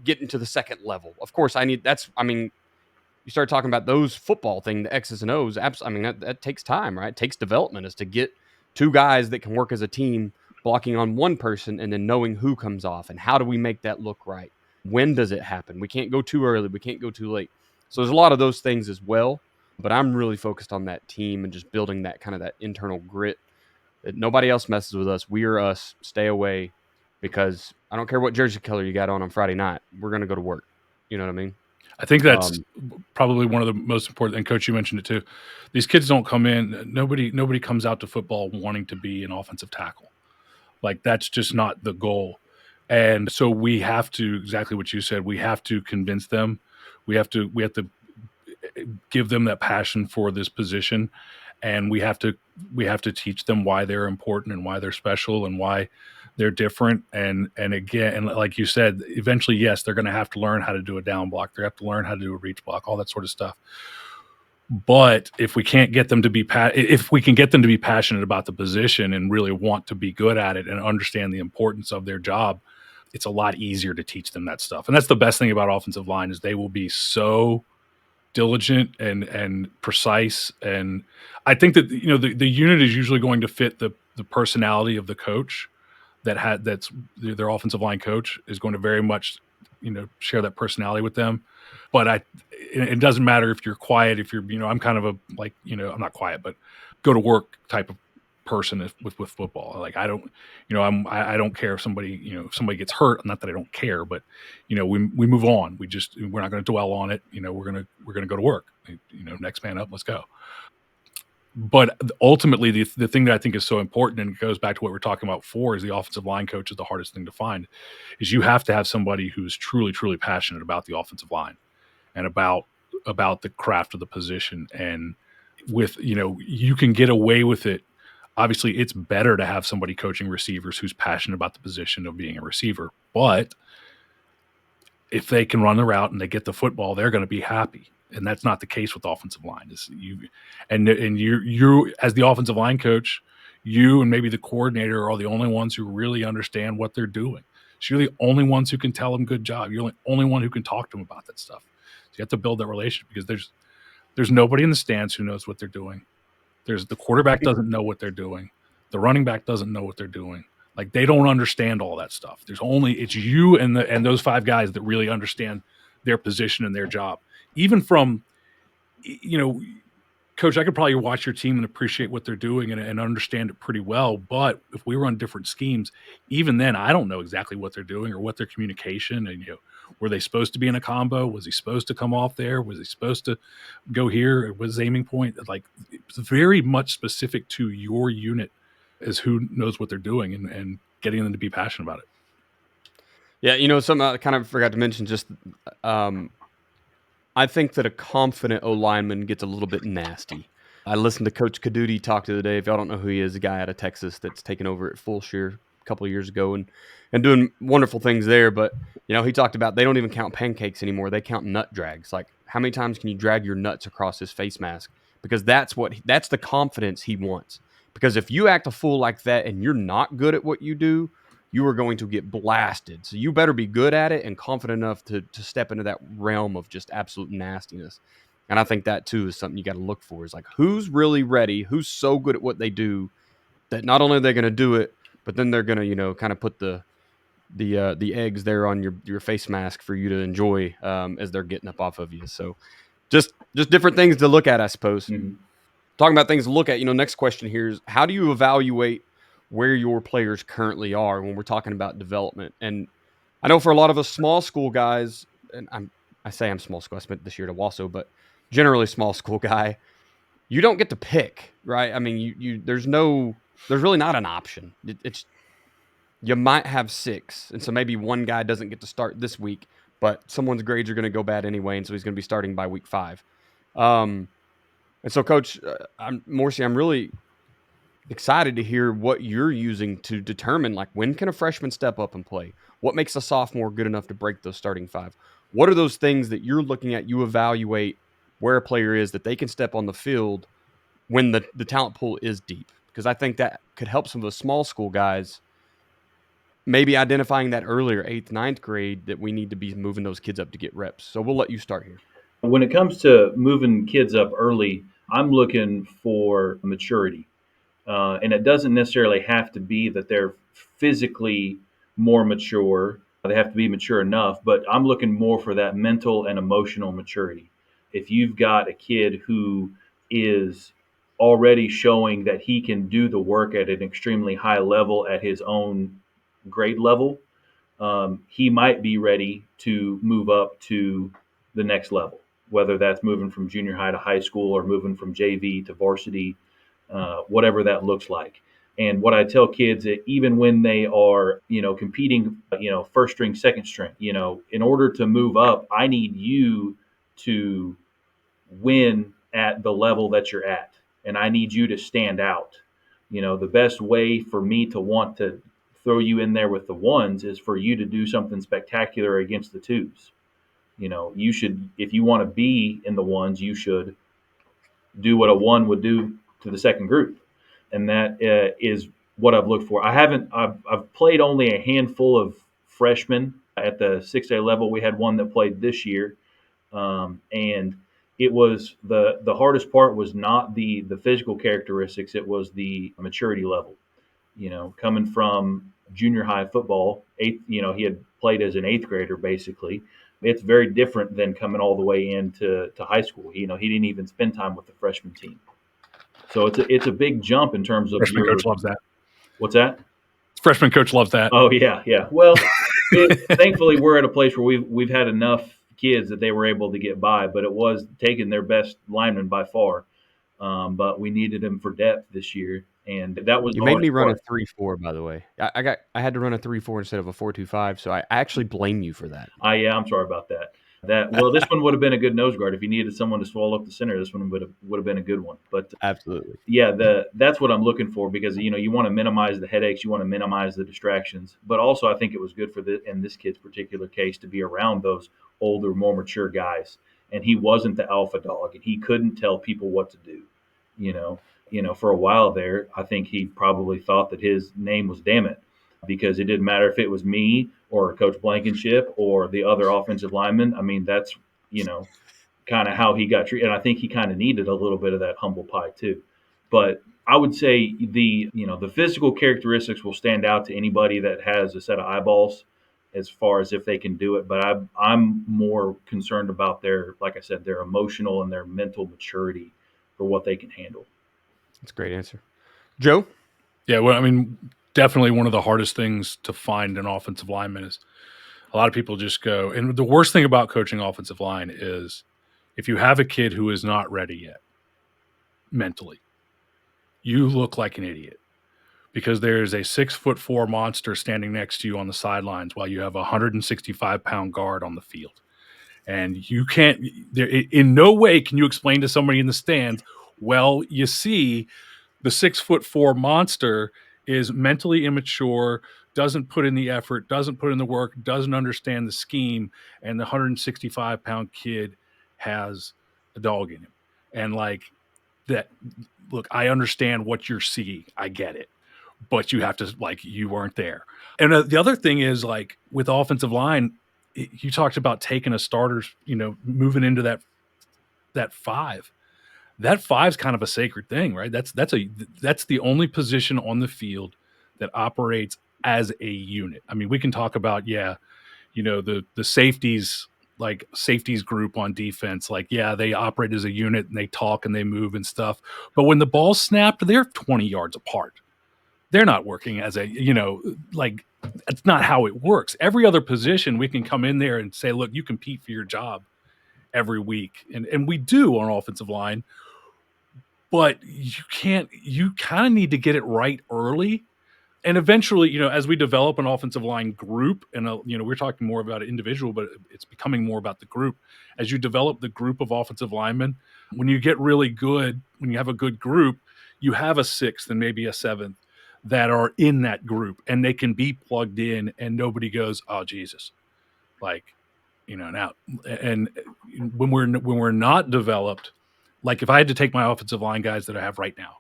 Getting to the second level. Of course, you start talking about those football thing, the X's and O's. That takes time, right? It takes development is to get 2 guys that can work as a team blocking on one person and then knowing who comes off and how do we make that look right? When does it happen? We can't go too early. We can't go too late. So there's a lot of those things as well, but I'm really focused on that team and just building that kind of that internal grit that nobody else messes with us. We are us. Stay away because I don't care what jersey color you got on Friday night. We're going to go to work. You know what I mean? I think that's probably one of the most important. And Coach, you mentioned it too. These kids don't come in. Nobody comes out to football wanting to be an offensive tackle. Like that's just not the goal. And so we have to, exactly what you said, we have to convince them. We have to give them that passion for this position, and we have to teach them why they're important and why they're special and why they're different. And again, and like you said, eventually, yes, they're going to have to learn how to do a down block. They have to learn how to do a reach block, all that sort of stuff. But if we can't get them to be passionate about the position and really want to be good at it and understand the importance of their job, it's a lot easier to teach them that stuff. And that's the best thing about offensive line is they will be so diligent and precise. And I think that the unit is usually going to fit the personality of the coach that's their offensive line coach is going to very much share that personality with them. But it doesn't matter if you're quiet, if you're I'm kind of I'm not quiet, but go to work type of person with football. Like I don't I don't care if somebody gets hurt. Not that I don't care, but we move on. We're not going to dwell on it. We're going to go to work. Next man up, let's go. But ultimately, the thing that I think is so important, and it goes back to what we're talking about before, is the offensive line coach is the hardest thing to find. Is you have to have somebody who's truly, truly passionate about the offensive line and about the craft of the position. And with you can get away with it. Obviously, it's better to have somebody coaching receivers who's passionate about the position of being a receiver. But if they can run the route and they get the football, they're going to be happy. And that's not the case with offensive line. You as the offensive line coach, you and maybe the coordinator are the only ones who really understand what they're doing. So you're the only ones who can tell them good job. You're the only one who can talk to them about that stuff. So you have to build that relationship because there's nobody in the stands who knows what they're doing. The quarterback doesn't know what they're doing. The running back doesn't know what they're doing. Like they don't understand all that stuff. It's you and those 5 guys that really understand their position and their job. Even from, Coach, I could probably watch your team and appreciate what they're doing and understand it pretty well. But if we run different schemes, even then, I don't know exactly what they're doing or what their communication and, were they supposed to be in a combo? Was he supposed to come off there? Was he supposed to go here? Was his aiming point? Like, it's very much specific to your unit as who knows what they're doing and getting them to be passionate about it. Yeah, something I kind of forgot to mention, just I think that a confident O-lineman gets a little bit nasty. I listened to Coach Caduti talk the other day. If y'all don't know who he is, a guy out of Texas that's taken over at Fullshire a couple of years ago and doing wonderful things there. But, he talked about they don't even count pancakes anymore. They count nut drags. Like, how many times can you drag your nuts across his face mask? Because that's the confidence he wants. Because if you act a fool like that and you're not good at what you do, you are going to get blasted. So you better be good at it and confident enough to step into that realm of just absolute nastiness. And I think that too is something you got to look for, is like, who's really ready, who's so good at what they do that not only are they going to do it, but then they're going to, kind of put the eggs there on your face mask for you to enjoy as they're getting up off of you. So just different things to look at, I suppose. Mm-hmm. Talking about things to look at, next question here is, how do you evaluate where your players currently are when we're talking about development? And I know for a lot of us small school guys, and I say I'm small school, I spent this year at Owasso, but generally small school guy, you don't get to pick, right? I mean, there's really not an option. It's you might have 6, and so maybe one guy doesn't get to start this week, but someone's grades are going to go bad anyway, and so he's going to be starting by week 5. And so, Coach Morsey, I'm really excited to hear what you're using to determine, like, when can a freshman step up and play? What makes a sophomore good enough to break those starting 5? What are those things that you're looking at, you evaluate where a player is that they can step on the field when the talent pool is deep? Because I think that could help some of the small school guys maybe identifying that earlier, 8th, 9th grade, that we need to be moving those kids up to get reps. So we'll let you start here. When it comes to moving kids up early, I'm looking for maturity. And it doesn't necessarily have to be that they're physically more mature. They have to be mature enough, but I'm looking more for that mental and emotional maturity. If you've got a kid who is already showing that he can do the work at an extremely high level at his own grade level, he might be ready to move up to the next level, whether that's moving from junior high to high school or moving from JV to varsity, whatever that looks like. And what I tell kids, that even when they are, competing, first string, second string, in order to move up, I need you to win at the level that you're at, and I need you to stand out. The best way for me to want to throw you in there with the ones is for you to do something spectacular against the twos. You should, if you want to be in the ones, you should do what a one would do to the second group, and that is what I've looked for. I've played only a handful of freshmen at the 6A level. We had one that played this year, and it was the hardest part was not the physical characteristics. It was the maturity level. Coming from junior high football, he had played as an 8th grader basically. It's very different than coming all the way into high school. He didn't even spend time with the freshman team. So it's a big jump in terms of Freshman coach loves that. What's that? Freshman coach loves that. Oh yeah. Well, thankfully we're at a place where we've had enough kids that they were able to get by, but it was taking their best lineman by far. But we needed him for depth this year, and that was You made me run a 3-4, by the way. I had to run a 3-4 instead of a 4-2-5, so I actually blame you for that. I'm sorry about that. This one would have been a good nose guard if you needed someone to swallow up the center. This one would have been a good one. But absolutely, yeah, that's what I'm looking for, because you want to minimize the headaches, you want to minimize the distractions, but also I think it was good for in this kid's particular case to be around those older, more mature guys. And he wasn't the alpha dog, and he couldn't tell people what to do. For a while there, I think he probably thought that his name was Dammit, because it didn't matter if it was me or Coach Blankenship or the other offensive lineman. I mean, that's, kind of how he got treated. And I think he kind of needed a little bit of that humble pie too. But I would say the physical characteristics will stand out to anybody that has a set of eyeballs as far as if they can do it. But I'm more concerned about like I said, their emotional and their mental maturity for what they can handle. That's a great answer. Joe? Yeah, well, I mean, definitely one of the hardest things to find an offensive lineman is a lot of people just go, and the worst thing about coaching offensive line is if you have a kid who is not ready yet mentally, you look like an idiot because there's a 6'4" monster standing next to you on the sidelines while you have a 165-pound guard on the field. And you can't, in no way can you explain to somebody in the stands, well, you see, the 6'4" monster is mentally immature, doesn't put in the effort, doesn't put in the work, doesn't understand the scheme, and the 165-pound kid has a dog in him. And like that, look, I understand what you're seeing. I get it. But you have to, like, you weren't there. And the other thing is, like, with offensive line, you talked about taking a starter's, moving into that five. That five's kind of a sacred thing, right? That's the only position on the field that operates as a unit. I mean, we can talk about, the safeties, like safeties group on defense, like, yeah, they operate as a unit and they talk and they move and stuff. But when the ball's snapped, they're 20 yards apart. They're not working as a, like, that's not how it works. Every other position, we can come in there and say, look, you compete for your job every week. And we do on offensive line, but you kind of need to get it right early. And eventually, as we develop an offensive line group, and, we're talking more about an individual, but it's becoming more about the group. As you develop the group of offensive linemen, when you get really good, when you have a good group, you have a sixth and maybe a seventh that are in that group, and they can be plugged in, and nobody goes, oh, Jesus. Like, now, and when we're not developed, like if I had to take my offensive line guys that I have right now,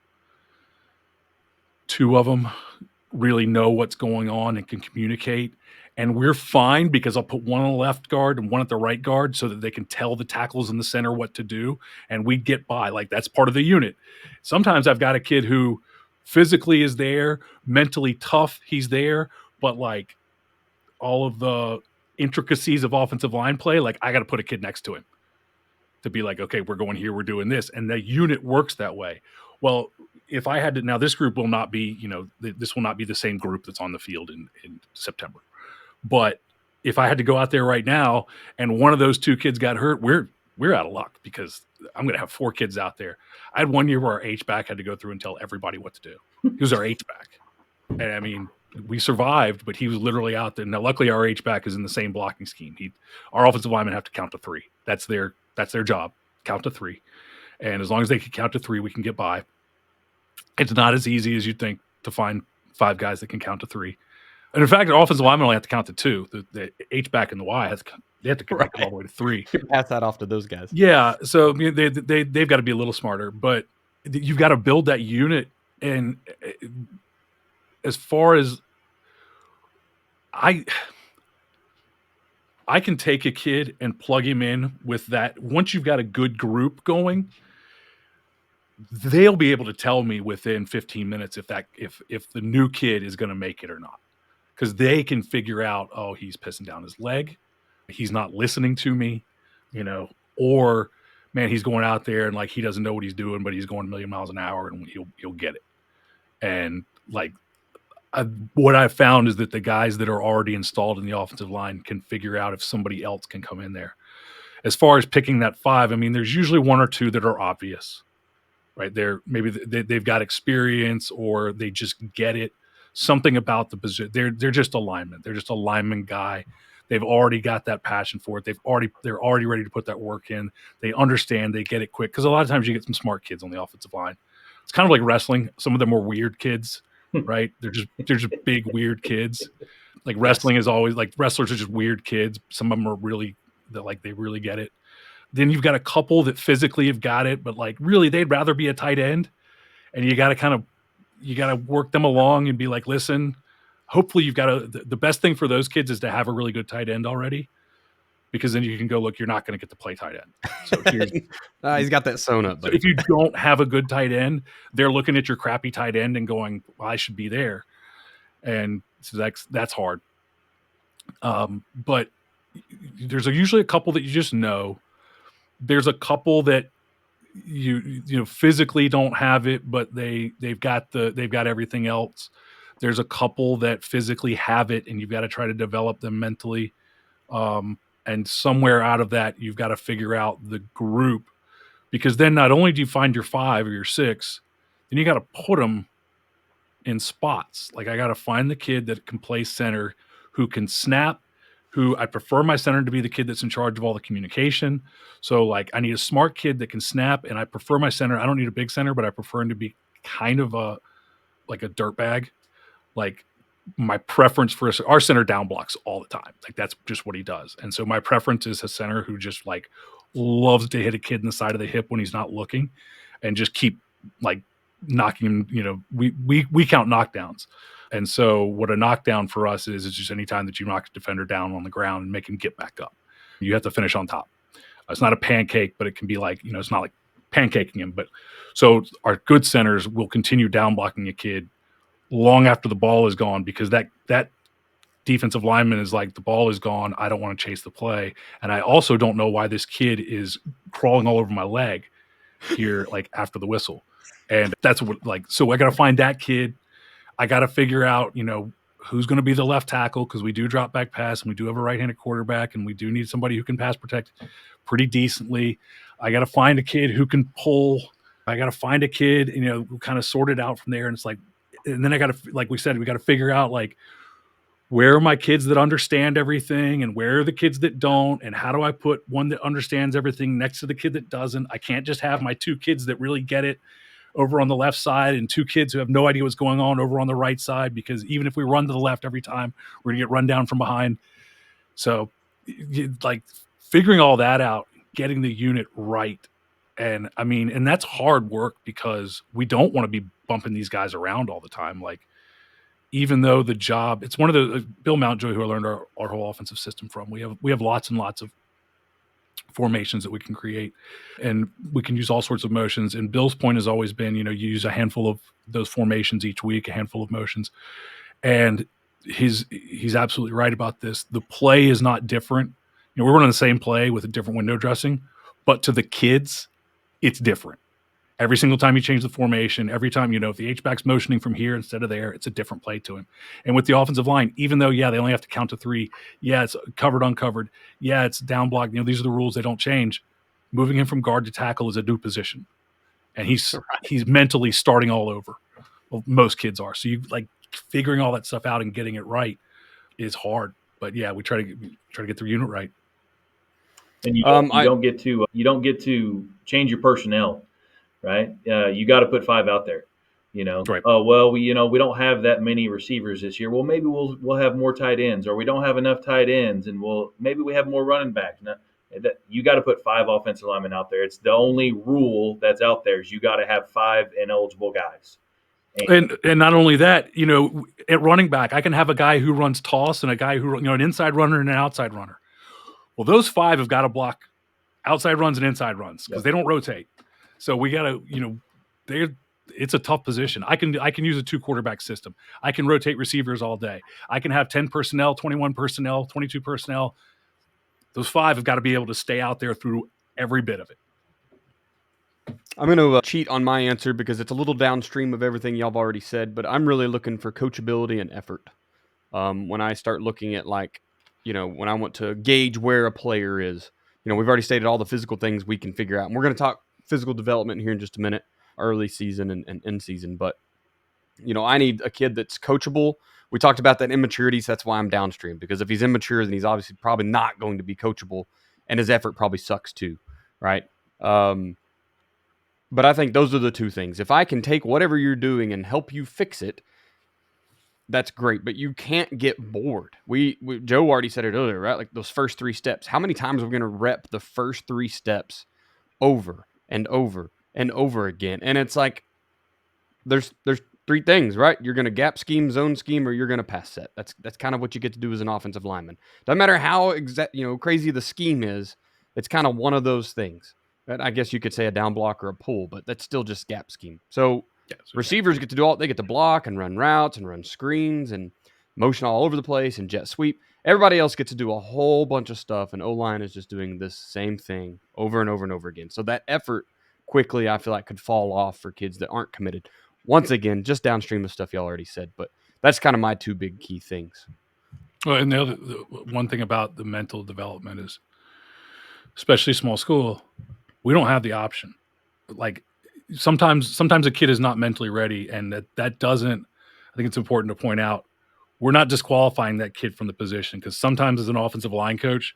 two of them really know what's going on and can communicate, and we're fine because I'll put one on the left guard and one at the right guard so that they can tell the tackles in the center what to do, and we get by. Like, that's part of the unit. Sometimes I've got a kid who physically is there, mentally tough, he's there, but like all of the intricacies of offensive line play, like I got to put a kid next to him to be like, okay, we're going here, we're doing this, and the unit works that way. Well, if I had to, now this group will not be, this will not be the same group that's on the field in September. But if I had to go out there right now and one of those two kids got hurt, we're out of luck because I'm going to have four kids out there. I had one year where our H-back had to go through and tell everybody what to do. He was our H-back. And I mean, we survived, but he was literally out there. Now, luckily, our H-back is in the same blocking scheme. Our offensive linemen have to count to three. That's their job, count to three. And as long as they can count to three, we can get by. It's not as easy as you'd think to find five guys that can count to three. And in fact, the offensive linemen only have to count to two. The H-back and the Y they have to count all the way to three. You pass that off to those guys. Yeah, so I mean, they've got to be a little smarter, but you've got to build that unit. And as far as I can take a kid and plug him in with that. Once you've got a good group going, they'll be able to tell me within 15 minutes if the new kid is going to make it or not, because they can figure out, oh, he's pissing down his leg, he's not listening to me, or man, he's going out there and like he doesn't know what he's doing, but he's going a million miles an hour and he'll get it. And like what I've found is that the guys that are already installed in the offensive line can figure out if somebody else can come in there. As far as picking that five, I mean, there's usually one or two that are obvious, right? They've got experience or they just get it. Something about the position. They're just a lineman. They're just a lineman guy. They've already got that passion for it. They're already ready to put that work in. They understand. They get it quick. Because a lot of times you get some smart kids on the offensive line. It's kind of like wrestling. Some of them are weird kids, right? They're just big weird kids. Like wrestling is always like wrestlers are just weird kids. Some of them are really they really get it. Then you've got a couple that physically have got it, but like really they'd rather be a tight end. And you got to work them along and be like, listen, hopefully the best thing for those kids is to have a really good tight end already, because then you can go, look, you're not going to get to play tight end. So he's got that sewn up. So if you don't have a good tight end, they're looking at your crappy tight end and going, well, I should be there. And so that's hard. But there's usually a couple that you just know. There's a couple that you physically don't have it, but they've got everything else. There's a couple that physically have it, and you've got to try to develop them mentally. And somewhere out of that, you've got to figure out the group, because then not only do you find your 5 or your 6, then you got to put them in spots. Like, I got to find the kid that can play center, who can snap, who I prefer my center to be the kid that's in charge of all the communication. So, like, I need a smart kid that can snap, and I prefer my center. I don't need a big center, but I prefer him to be kind of a dirtbag. Like, my preference for our center down blocks all the time. Like, that's just what he does. And so my preference is a center who just like loves to hit a kid in the side of the hip when he's not looking, and just keep like knocking him. We count knockdowns. And so what a knockdown for us is just any time that you knock a defender down on the ground and make him get back up. You have to finish on top. It's not a pancake, but it can be like, it's not like pancaking him. But so our good centers will continue down blocking a kid long after the ball is gone, because that defensive lineman is like, the ball is gone, I don't want to chase the play, and I also don't know why this kid is crawling all over my leg here, like after the whistle. And that's what, like, so I got to find that kid. I got to figure out, who's going to be the left tackle, because we do drop back pass, and we do have a right-handed quarterback, and we do need somebody who can pass protect pretty decently. I got to find a kid who can pull. I got to find a kid, who kind of sort it out from there. And it's like, and then I got to, like we said, we got to figure out, like, where are my kids that understand everything, and where are the kids that don't, and how do I put one that understands everything next to the kid that doesn't? I can't just have my 2 kids that really get it over on the left side and 2 kids who have no idea what's going on over on the right side, because even if we run to the left every time, we're going to get run down from behind. So, like, figuring all that out, getting the unit right. And I mean, and that's hard work, because we don't want to be bumping these guys around all the time. Like, even though the job, it's one of the Bill Mountjoy, who I learned our whole offensive system from. We have lots and lots of formations that we can create, and we can use all sorts of motions. And Bill's point has always been, you use a handful of those formations each week, a handful of motions. And he's absolutely right about this. The play is not different. We're running the same play with a different window dressing, but to the kids, it's different. Every single time you change the formation, every time, if the H-back's motioning from here instead of there, it's a different play to him. And with the offensive line, even though, they only have to count to 3. Yeah, it's covered, uncovered. Yeah, it's down block. These are the rules. They don't change. Moving him from guard to tackle is a new position. And he's mentally starting all over. Well, most kids are. So figuring all that stuff out and getting it right is hard. But yeah, we try to get the unit right. And you don't get to change your personnel. Right? You got to put 5 out there, Right. Oh, well, we don't have that many receivers this year. Well, maybe we'll have more tight ends, or we don't have enough tight ends, and maybe we have more running backs. Now, you got to put 5 offensive linemen out there. It's the only rule that's out there, is you got to have 5 ineligible guys. And not only that, at running back, I can have a guy who runs toss and a guy who, an inside runner and an outside runner. Well, those 5 have got to block outside runs and inside runs, because they don't rotate. So we got to, it's a tough position. I can use a 2 quarterback system. I can rotate receivers all day. I can have 10 personnel, 21 personnel, 22 personnel. Those 5 have got to be able to stay out there through every bit of it. I'm going to cheat on my answer, because it's a little downstream of everything y'all have already said, but I'm really looking for coachability and effort. When I start looking at, like, when I want to gauge where a player is, we've already stated all the physical things we can figure out, and we're going to talk physical development here in just a minute, early season and end season. But, I need a kid that's coachable. We talked about that immaturity, so that's why I'm downstream, because if he's immature, then he's obviously probably not going to be coachable, and his effort probably sucks too, right? But I think those are the 2 things. If I can take whatever you're doing and help you fix it, that's great, but you can't get bored. We Joe already said it earlier, right? Like, those first 3 steps. How many times are we going to rep the first 3 steps over and over and over again? And it's like, there's 3 things, right? You're going to gap scheme, zone scheme, or you're going to pass set. That's kind of what you get to do as an offensive lineman. Doesn't matter how crazy the scheme is. It's kind of one of those things. I guess you could say a down block or a pull, but that's still just gap scheme. So receivers get to do they get to block and run routes and run screens and motion all over the place and jet sweep. Everybody else gets to do a whole bunch of stuff, and O-line is just doing this same thing over and over and over again. So that effort quickly I feel like could fall off for kids that aren't committed. Once again, just downstream of stuff y'all already said, but that's kind of my two big key things. Well, and the one thing about the mental development is, especially small school, we don't have the option. Like sometimes a kid is not mentally ready, and that doesn't. I think it's important to point out we're not disqualifying that kid from the position, because sometimes as an offensive line coach,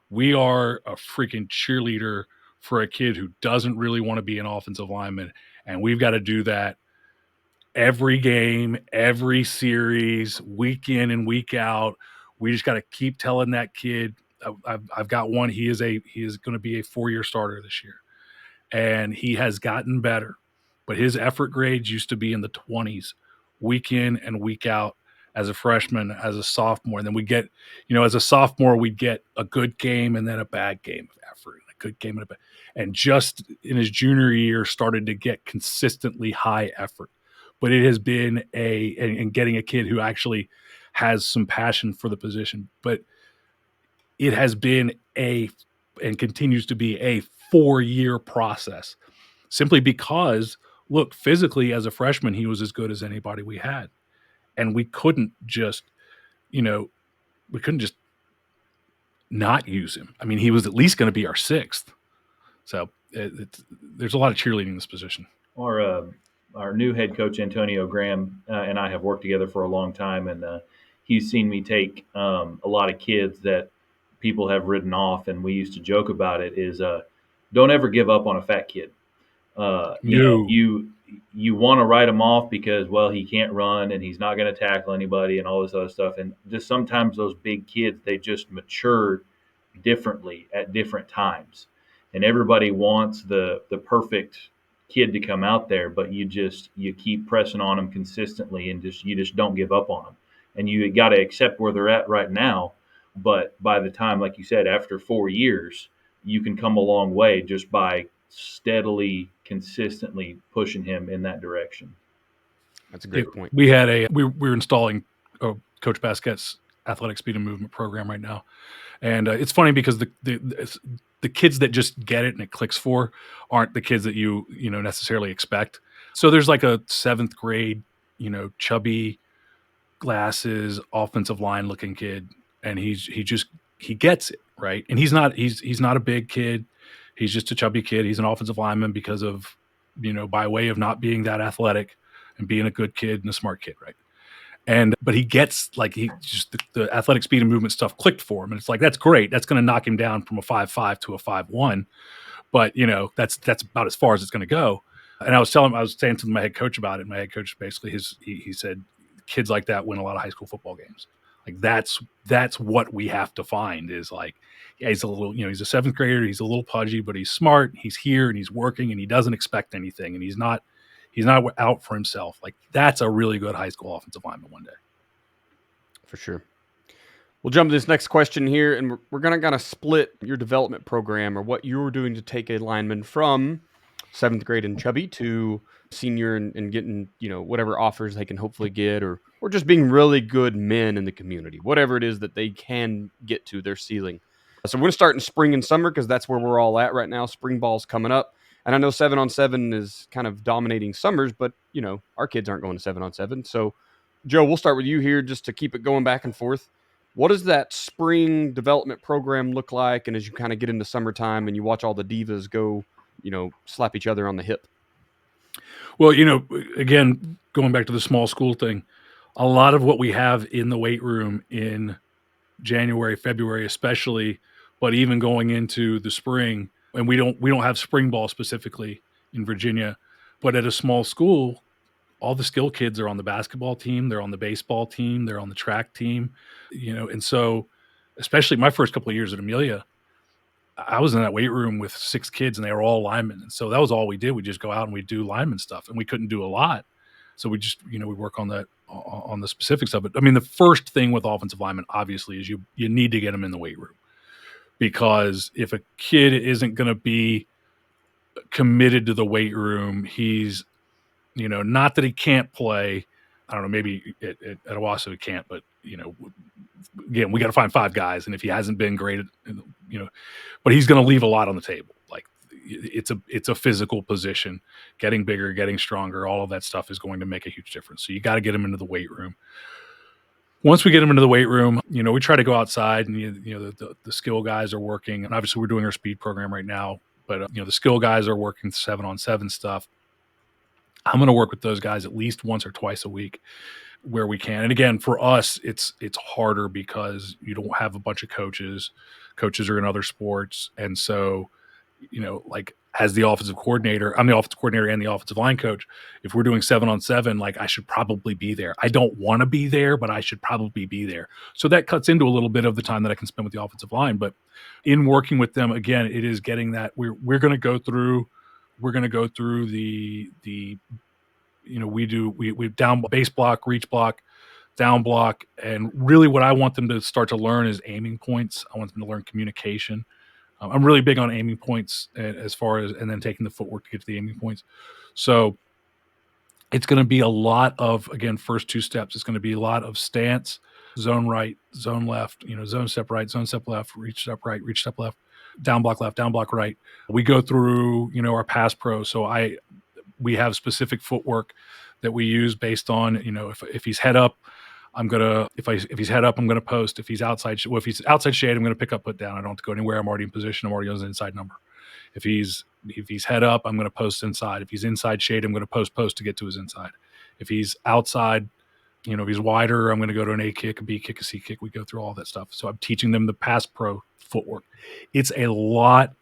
we are a freaking cheerleader for a kid who doesn't really want to be an offensive lineman, and we've got to do that every game, every series, week in and week out. We just got to keep telling that kid. I've got one. He is going to be a 4-year starter this year, and he has gotten better. But his effort grades used to be in the 20s, week in and week out. As a freshman, as a sophomore, and then we get, as a sophomore, we'd get a good game and then a bad game of effort, a good game and a bad. And just in his junior year, started to get consistently high effort. But it has been and getting a kid who actually has some passion for the position. But it has been and continues to be a 4-year process, simply because, look, physically as a freshman, he was as good as anybody we had. And we couldn't just, not use him. I mean, he was at least going to be our 6th. So there's a lot of cheerleading in this position. Our new head coach, Antonio Graham, and I have worked together for a long time, and he's seen me take a lot of kids that people have written off, and we used to joke about it, is don't ever give up on a fat kid. You want to write him off because, well, he can't run and he's not going to tackle anybody and all this other stuff. And just sometimes those big kids, they just mature differently at different times. And everybody wants the perfect kid to come out there, but you keep pressing on them consistently, and you just don't give up on them. And you got to accept where they're at right now. But by the time, like you said, after 4 years, you can come a long way just by steadily, consistently pushing him in that direction. That's a great point. We're installing Coach Basquet's athletic speed and movement program right now, and it's funny because the kids that just get it and it clicks for aren't the kids that you necessarily expect. So there's like a 7th grade, chubby, glasses, offensive line looking kid, and he gets it, right. And he's not a big kid. He's just a chubby kid. He's an offensive lineman because of, by way of not being that athletic and being a good kid and a smart kid, right? But he gets, like, the athletic speed and movement stuff clicked for him, and it's like, that's great. That's going to knock him down from a 5.5 to a 5.1, but that's about as far as it's going to go. And I was saying to my head coach about it. My head coach basically he said kids like that win a lot of high school football games. Like that's what we have to find, is like, yeah, he's a little, he's a 7th grader. He's a little pudgy, but he's smart. He's here and he's working and he doesn't expect anything. And he's not out for himself. Like, that's a really good high school offensive lineman one day. For sure. We'll jump to this next question here, and we're going to kind of split your development program, or what you're doing to take a lineman from 7th grade and chubby to senior and getting, whatever offers they can hopefully get, or just being really good men in the community, whatever it is that they can get to their ceiling. So we're going to start in spring and summer, because that's where we're all at right now. Spring ball's coming up. And I know 7-on-7 is kind of dominating summers, but, our kids aren't going to 7-on-7. So, Joe, we'll start with you here just to keep it going back and forth. What does that spring development program look like? And as you kind of get into summertime and you watch all the divas go, slap each other on the hip? Well, again, going back to the small school thing, a lot of what we have in the weight room in January, February especially, but even going into the spring, and we don't have spring ball specifically in Virginia, but at a small school, all the skill kids are on the basketball team, they're on the baseball team, they're on the track team, and so, especially my first couple of years at Amelia, I was in that weight room with 6 kids and they were all linemen. And so that was all we did. We just go out and we do lineman stuff, and we couldn't do a lot. So we just, we work on that, on the specifics of it. I mean, the first thing with offensive linemen, obviously, is you need to get them in the weight room, because if a kid isn't going to be committed to the weight room, he's, not that he can't play. I don't know, maybe at Owasso he can't, but, again, we got to find 5 guys. And if he hasn't been great, but he's going to leave a lot on the table. Like, it's a physical position. Getting bigger, getting stronger, all of that stuff is going to make a huge difference. So you got to get them into the weight room. Once we get them into the weight room, we try to go outside, and the skill guys are working, and obviously we're doing our speed program right now. But the skill guys are working 7-on-7 stuff. I'm going to work with those guys at least once or twice a week where we can. And again, for us, it's harder because you don't have a bunch of coaches. Coaches are in other sports, and so like as the offensive coordinator, I'm the offensive coordinator and the offensive line coach. If we're doing 7-on-7, like I should probably be there. I don't want to be there, but I should probably be there. So that cuts into a little bit of the time that I can spend with the offensive line. But in working with them, again, it is getting that we're going to go through the we down base block, reach block, down block, and really what I want them to start to learn is aiming points. I want them to learn communication. I'm really big on aiming points as far as, and then taking the footwork to get to the aiming points. So it's going to be a lot of, again, first two steps. It's going to be a lot of stance, zone right, zone left, zone step right, zone step left, reach step right, reach step left, down block left, down block right. We go through, our pass pro. So we have specific footwork that we use based on, if he's head up, if he's head up, I'm gonna post. If he's outside, if he's outside shade, I'm gonna pick up, put down. I don't have to go anywhere. I'm already in position. I'm already on the inside number. If he's head up, I'm gonna post inside. If he's inside shade, I'm gonna post to get to his inside. If he's outside, if he's wider, I'm gonna go to an A kick, a B kick, a C kick. We go through all that stuff. So I'm teaching them the pass pro footwork. It's a lot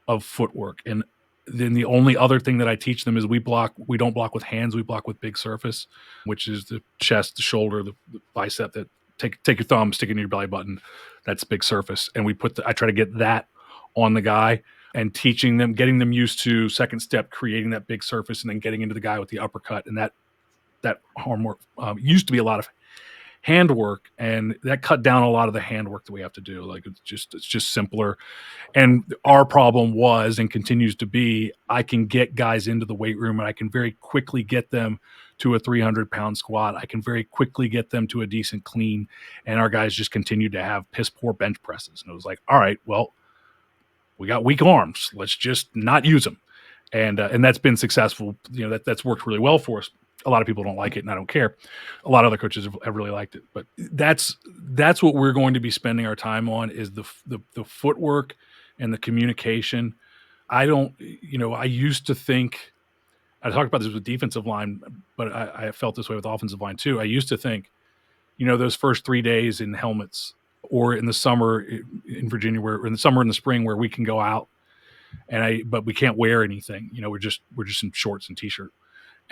of footwork. And then the only other thing that I teach them is we don't block with hands, we block with big surface, which is the chest, the shoulder, the bicep. That take your thumb, stick it in your belly button. That's big surface. And I try to get that on the guy and teaching them, getting them used to second step, creating that big surface, and then getting into the guy with the uppercut. And that arm work used to be a lot of handwork, and that cut down a lot of the handwork that we have to do. Like it's just simpler. And our problem was and continues to be, I can get guys into the weight room and I can very quickly get them to a 300-pound squat. I can very quickly get them to a decent clean. And our guys just continued to have piss poor bench presses. And it was like, all right, well, we got weak arms. Let's just not use them. And that's been successful. That's worked really well for us. A lot of people don't like it, and I don't care. A lot of other coaches have really liked it. But that's what we're going to be spending our time on, is the footwork and the communication. I used to think, I talked about this with defensive line, but I felt this way with offensive line too. I used to think, those first 3 days in helmets, or in the summer in Virginia, where in the summer and the spring where we can go out, but we can't wear anything. We're just in shorts and t-shirt.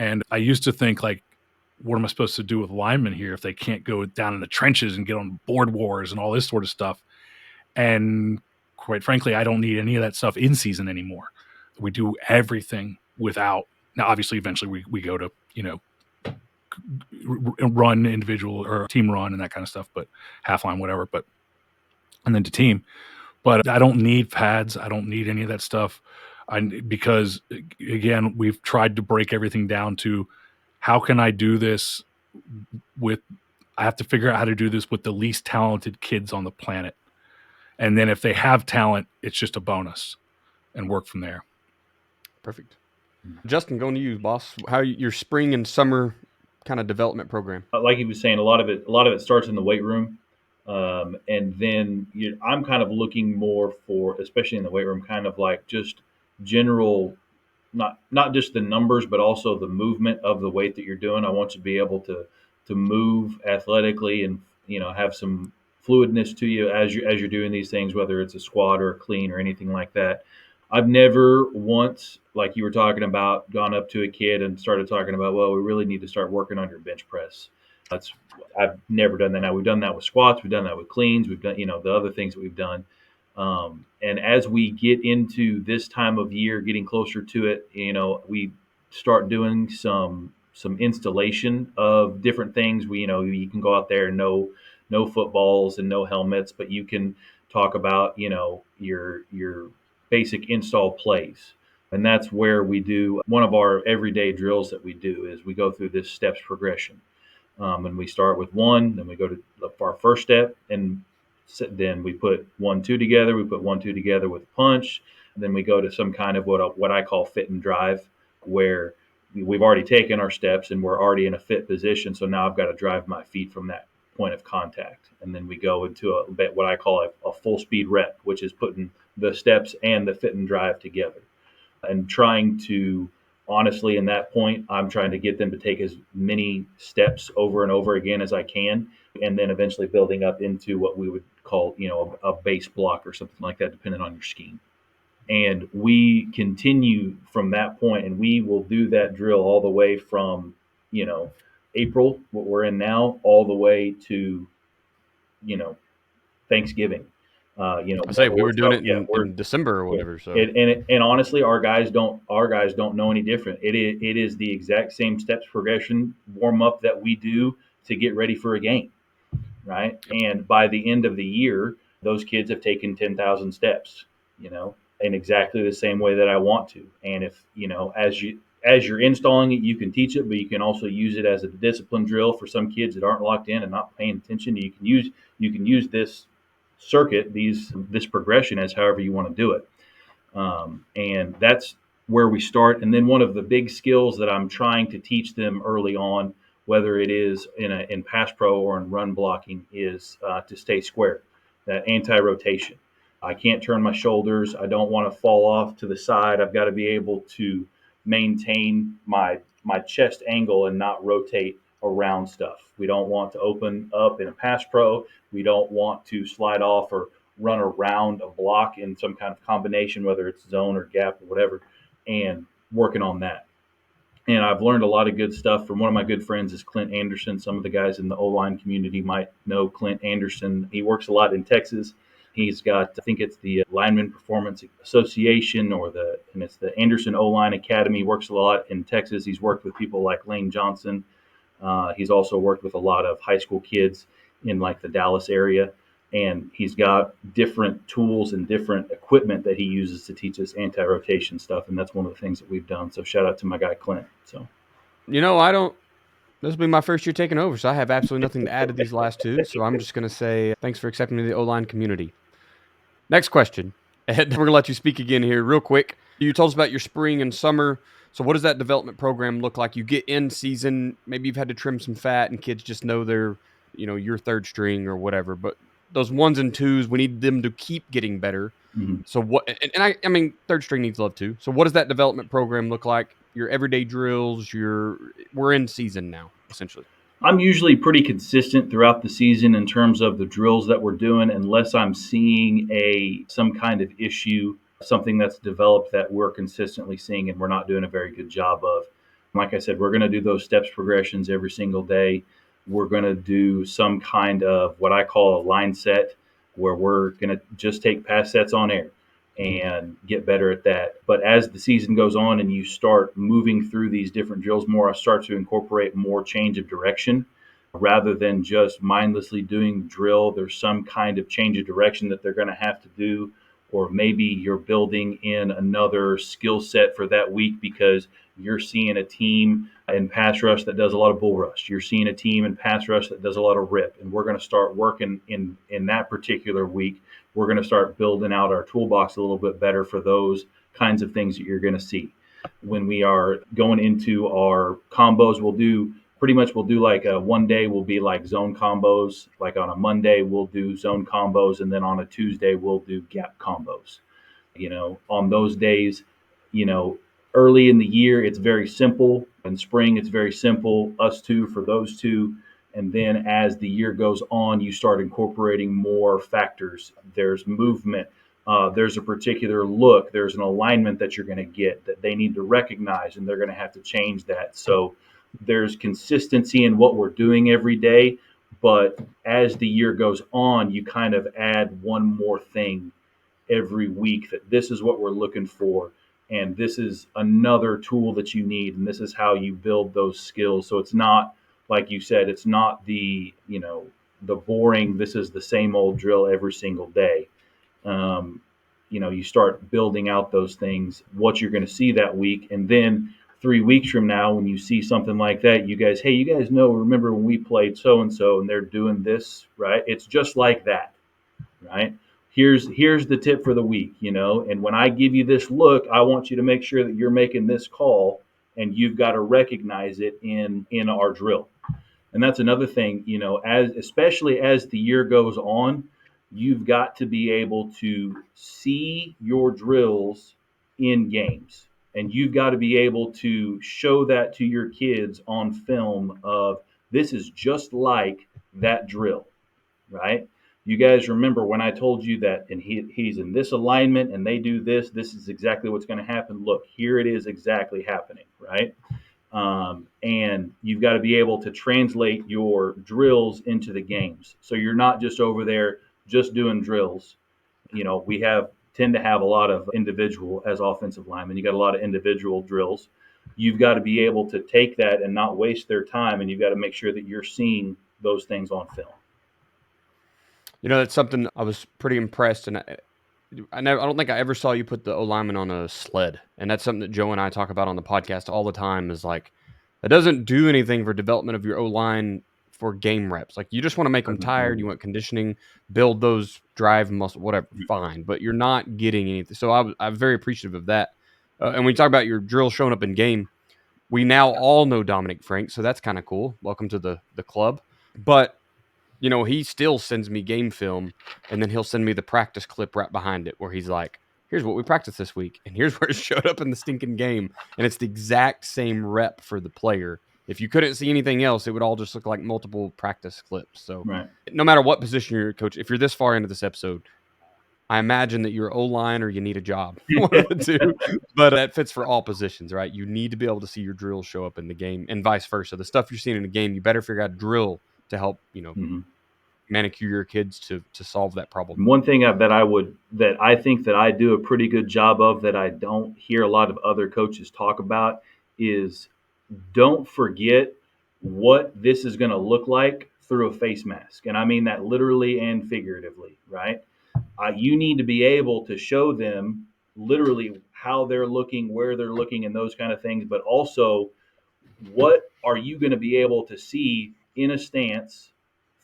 And I used to think, like, what am I supposed to do with linemen here if they can't go down in the trenches and get on board wars and all this sort of stuff? And quite frankly, I don't need any of that stuff in season anymore. We do everything without. Now, obviously, eventually we go to, run individual or team run and that kind of stuff, but half line, whatever, and then to team. But I don't need pads. I don't need any of that stuff. Because again, we've tried to break everything down to, how can I do this I have to figure out how to do this with the least talented kids on the planet. And then if they have talent, it's just a bonus, and work from there. Perfect. Justin, going to you, boss. How your spring and summer kind of development program? Like he was saying, a lot of it starts in the weight room. And then I'm kind of looking more for, especially in the weight room, kind of like just general, not just the numbers, but also the movement of the weight that you're doing. I want you to be able to move athletically and have some fluidness to you as you're doing these things, whether it's a squat or a clean or anything like that. I've never once, like you were talking about, gone up to a kid and started talking about, well, we really need to start working on your bench press. I've never done that. Now, we've done that with squats, we've done that with cleans, we've done the other things that we've done. And as we get into this time of year, getting closer to it, we start doing some installation of different things. You can go out there and no footballs and no helmets, but you can talk about your basic install plays. And that's where we do one of our everyday drills that we do, is we go through this steps progression. And we start with 1, then we go to our first step, and then we put 1, 2 together. We put 1, 2 together with a punch. then we go to some kind of what I call fit and drive, where we've already taken our steps and we're already in a fit position. So now I've got to drive my feet from that point of contact. And then we go into what I call a full speed rep, which is putting the steps and the fit and drive together and trying to, honestly, in that point, I'm trying to get them to take as many steps over and over again as I can, and then eventually building up into what we would call, a base block or something like that, depending on your scheme. And we continue from that point, and we will do that drill all the way from, April, what we're in now, all the way to, Thanksgiving. I say we were doing it we're in December or yeah. whatever. So And honestly, our guys don't know any different. It is the exact same steps progression warm up that we do to get ready for a game, right? And by the end of the year, those kids have taken 10,000 steps, in exactly the same way that I want to. And if as you're installing it, you can teach it, but you can also use it as a discipline drill for some kids that aren't locked in and not paying attention. You can use this circuit, this progression as however you want to do it. And that's where we start. And then one of the big skills that I'm trying to teach them early on, whether it is in pass pro or in run blocking, is to stay square, that anti-rotation. I can't turn my shoulders. I don't want to fall off to the side. I've got to be able to maintain my chest angle and not rotate around stuff. We don't want to open up in a pass pro. We don't want to slide off or run around a block in some kind of combination, whether it's zone or gap or whatever, and working on that. And I've learned a lot of good stuff from one of my good friends is Clint Anderson. Some of the guys in the O-line community might know Clint Anderson. He works a lot in Texas. He's got, I think it's the Linemen Performance Association and it's the Anderson O-Line Academy. He works a lot in Texas. He's worked with people like Lane Johnson. He's also worked with a lot of high school kids in like the Dallas area. And he's got different tools and different equipment that he uses to teach us anti-rotation stuff. And that's one of the things that we've done. So shout out to my guy, Clint. So, this will be my first year taking over, so I have absolutely nothing to add to these last two. So I'm just going to say thanks for accepting me to the O-line community. Next question. Ed, we're going to let you speak again here real quick. You told us about your spring and summer. So what does that development program look like? You get in season, maybe you've had to trim some fat and kids just know they're, your third string or whatever. But those ones and twos, we need them to keep getting better. mm-hmm. So what, and I mean, third string needs love too. So what does that development program look like? Your everyday drills, we're in season now, essentially. I'm usually pretty consistent throughout the season in terms of the drills that we're doing, unless I'm seeing some kind of issue, something that's developed that we're consistently seeing and we're not doing a very good job of. Like I said, we're going to do those steps progressions every single day. We're going to do some kind of what I call a line set, where we're going to just take pass sets on air and get better at that. But as the season goes on and you start moving through these different drills more, I start to incorporate more change of direction rather than just mindlessly doing drill. There's some kind of change of direction that they're going to have to do, or maybe you're building in another skill set for that week because you're seeing a team in pass rush that does a lot of bull rush. You're seeing a team in pass rush that does a lot of rip, and we're going to start working in that particular week. We're going to start building out our toolbox a little bit better for those kinds of things that you're going to see. When we are going into our combos, we'll do like one day will be like zone combos. Like on a Monday, we'll do zone combos, and then on a Tuesday, we'll do gap combos. On those days, early in the year, it's very simple. In spring, it's very simple. Us two for those two. And then as the year goes on, you start incorporating more factors. There's movement. There's a particular look. There's an alignment that you're going to get that they need to recognize, and they're going to have to change that. So there's consistency in what we're doing every day. But as the year goes on, you kind of add one more thing every week that this is what we're looking for. And this is another tool that you need. And this is how you build those skills. So it's not, like you said, it's not the boring, this is the same old drill every single day. You start building out those things, what you're going to see that week. And then 3 weeks from now, when you see something like that, you guys remember when we played so-and-so and they're doing this, right? It's just like that, right? here's the tip for the week, and when I give you this look, I want you to make sure that you're making this call, and you've got to recognize it in our drill. And that's another thing, especially as the year goes on, you've got to be able to see your drills in games. And you've got to be able to show that to your kids on film of, this is just like that drill, right? You guys remember when I told you that, and he's in this alignment and they do this, this is exactly what's going to happen. Look, here it is exactly happening, right? And you've got to be able to translate your drills into the games. So you're not just over there just doing drills. We tend to have a lot of individual as offensive linemen. You got a lot of individual drills. You've got to be able to take that and not waste their time, and you've got to make sure that you're seeing those things on film. That's something I was pretty impressed, and I don't think I ever saw you put the O-lineman on a sled, and that's something that Joe and I talk about on the podcast all the time. Is like, it doesn't do anything for development of your O-line for game reps. Like, you just want to make them tired. You want conditioning, build those drive muscle, whatever, fine. But you're not getting anything. So I'm very appreciative of that. And when you talk about your drill showing up in game, we now all know Dominic Frank, so that's kind of cool. Welcome to the club. But he still sends me game film, and then he'll send me the practice clip right behind it where he's like, here's what we practiced this week, and here's where it showed up in the stinking game. And it's the exact same rep for the player. If you couldn't see anything else, it would all just look like multiple practice clips. So No matter what position you're coach, if you're this far into this episode, I imagine that you're O-line or you need a job. One of the two. But that fits for all positions, right? You need to be able to see your drills show up in the game and vice versa. The stuff you're seeing in the game, you better figure out a drill to help, manicure your kids to solve that problem. One thing that I think that I do a pretty good job of, that I don't hear a lot of other coaches talk about, is don't forget what this is going to look like through a face mask. And I mean that literally and figuratively, right? You need to be able to show them literally how they're looking, where they're looking, and those kind of things. But also, what are you going to be able to see in a stance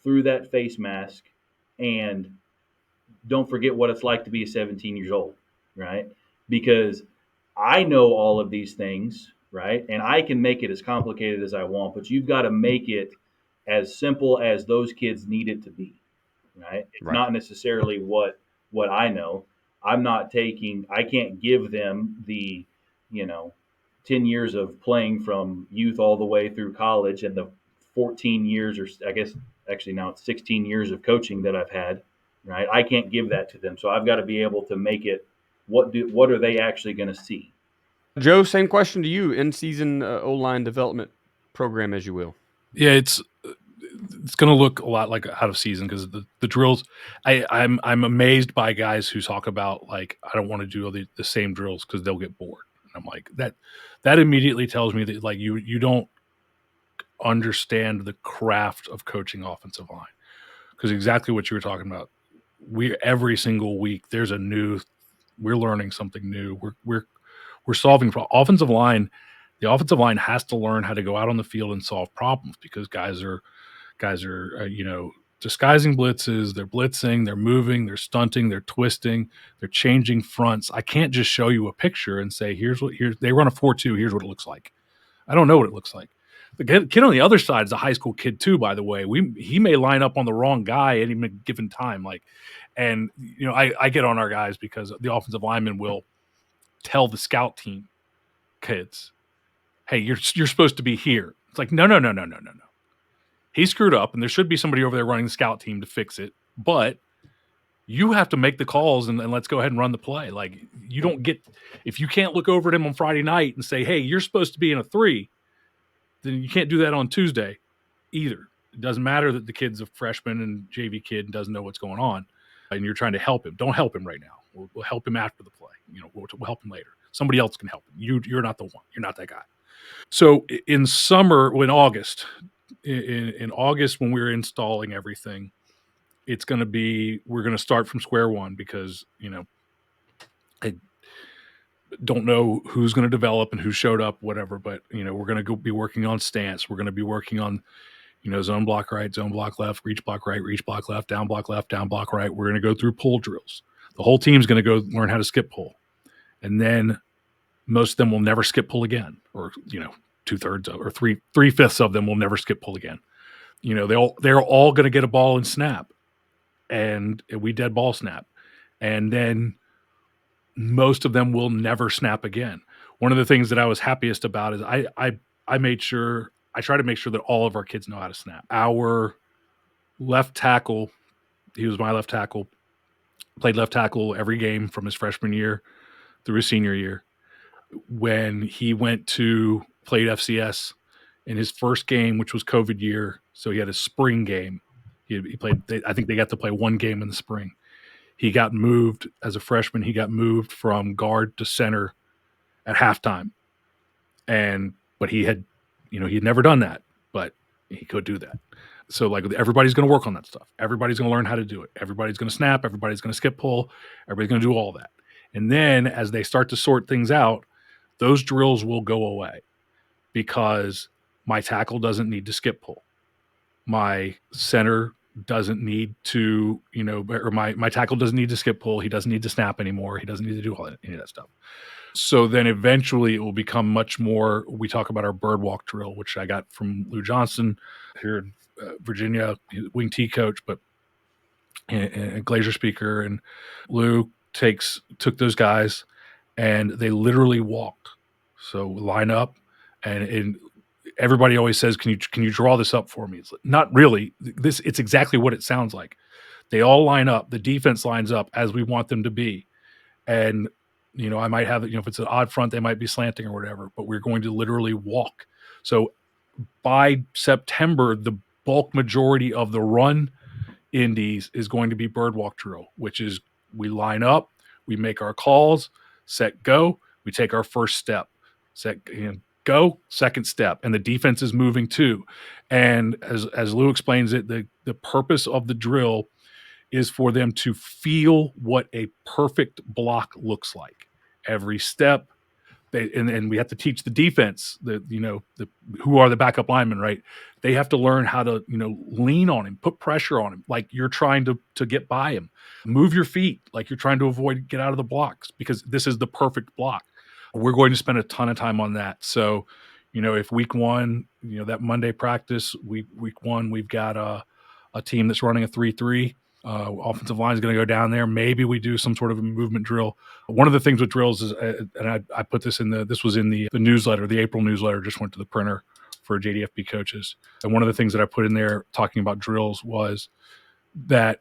through that face mask? And don't forget what it's like to be 17 years old, right? Because I know all of these things, right? And I can make it as complicated as I want, but you've got to make it as simple as those kids need it to be, right? It's not necessarily what I know. I can't give them the, 10 years of playing from youth all the way through college, and the 14 years, or I guess actually now it's 16 years of coaching that I've had, right? I can't give that to them. So I've got to be able to make it, what are they actually going to see? Joe, same question to you. In-season O-line development program, as you will. Yeah, it's going to look a lot like out of season, because the drills, I'm amazed by guys who talk about, like, I don't want to do the same drills because they'll get bored. And I'm like, that immediately tells me that, like, you don't understand the craft of coaching offensive line, because exactly what you were talking about. Every single week we're learning something new. We're solving offensive line. The offensive line has to learn how to go out on the field and solve problems, because guys are disguising blitzes. They're blitzing, they're moving, they're stunting, they're twisting, they're changing fronts. I can't just show you a picture and say, here's they run a 4-2, here's what it looks like. I don't know what it looks like. The kid on the other side is a high school kid too, by the way. He may line up on the wrong guy at any given time. And I get on our guys because the offensive lineman will tell the scout team kids, hey, you're supposed to be here. It's like, no. He screwed up, and there should be somebody over there running the scout team to fix it. But you have to make the calls, and let's go ahead and run the play. Like, you don't get – if you can't look over at him on Friday night and say, hey, you're supposed to be in a 3, then you can't do that on Tuesday either. It doesn't matter that the kid's a freshman and JV kid and doesn't know what's going on, and you're trying to help him. Don't help him right now. We'll help him after the play. We'll help him later. Somebody else can help him. You're not the one. You're not that guy. So in August – in August, when we're installing everything, we're going to start from square one, because, I don't know who's going to develop and who showed up, whatever, but, we're going to be working on stance. We're going to be working on, zone block right, zone block left, reach block right, reach block left, down block right. We're going to go through pull drills. The whole team's going to go learn how to skip pull. And then most of them will never skip pull again, or, 2/3 or 3/5 of them will never skip pull again. They're all going to get a ball and snap, and we dead ball snap. And then most of them will never snap again. One of the things that I was happiest about is I try to make sure that all of our kids know how to snap. Our left tackle, he was my left tackle, played left tackle every game from his freshman year through his senior year. When he went to played FCS in his first game, which was COVID year, so he had a spring game. He played. I think they got to play one game in the spring. He got moved as a freshman. He got moved from guard to center at halftime, but he had never done that, but he could do that. So like everybody's going to work on that stuff. Everybody's going to learn how to do it. Everybody's going to snap. Everybody's going to skip pull. Everybody's going to do all that. And then as they start to sort things out, those drills will go away because my tackle doesn't need to skip pull. My center doesn't need to, or my tackle doesn't need to skip pull. He doesn't need to snap anymore. He doesn't need to do any of that stuff. So then eventually it will become much more, we talk about our bird walk drill, which I got from Lou Johnson here in Virginia, wing T coach, but a Glacier speaker. And Lou took those guys and they literally walked. So line up and everybody always says, can you draw this up for me? It's like, not really. It's exactly what it sounds like. They all line up. The defense lines up as we want them to be. And, I might have, if it's an odd front, they might be slanting or whatever, but we're going to literally walk. So by September, the bulk majority of the run indies is going to be bird walk drill, which is we line up, we make our calls, set, go, we take our first step, set, go, second step, and the defense is moving too. And as Lou explains it, the purpose of the drill is for them to feel what a perfect block looks like. Every step, and we have to teach the defense, who are the backup linemen, right? They have to learn how to, lean on him, put pressure on him, like you're trying to get by him. Move your feet like you're trying to get out of the blocks, because this is the perfect block. We're going to spend a ton of time on that. So, if week one, that Monday practice, week one, we've got a team that's running a 3-3. Offensive line is going to go down there. Maybe we do some sort of a movement drill. One of the things with drills is, and I put this this was in the newsletter, the April newsletter, just went to the printer for JDFB coaches. And one of the things that I put in there talking about drills was that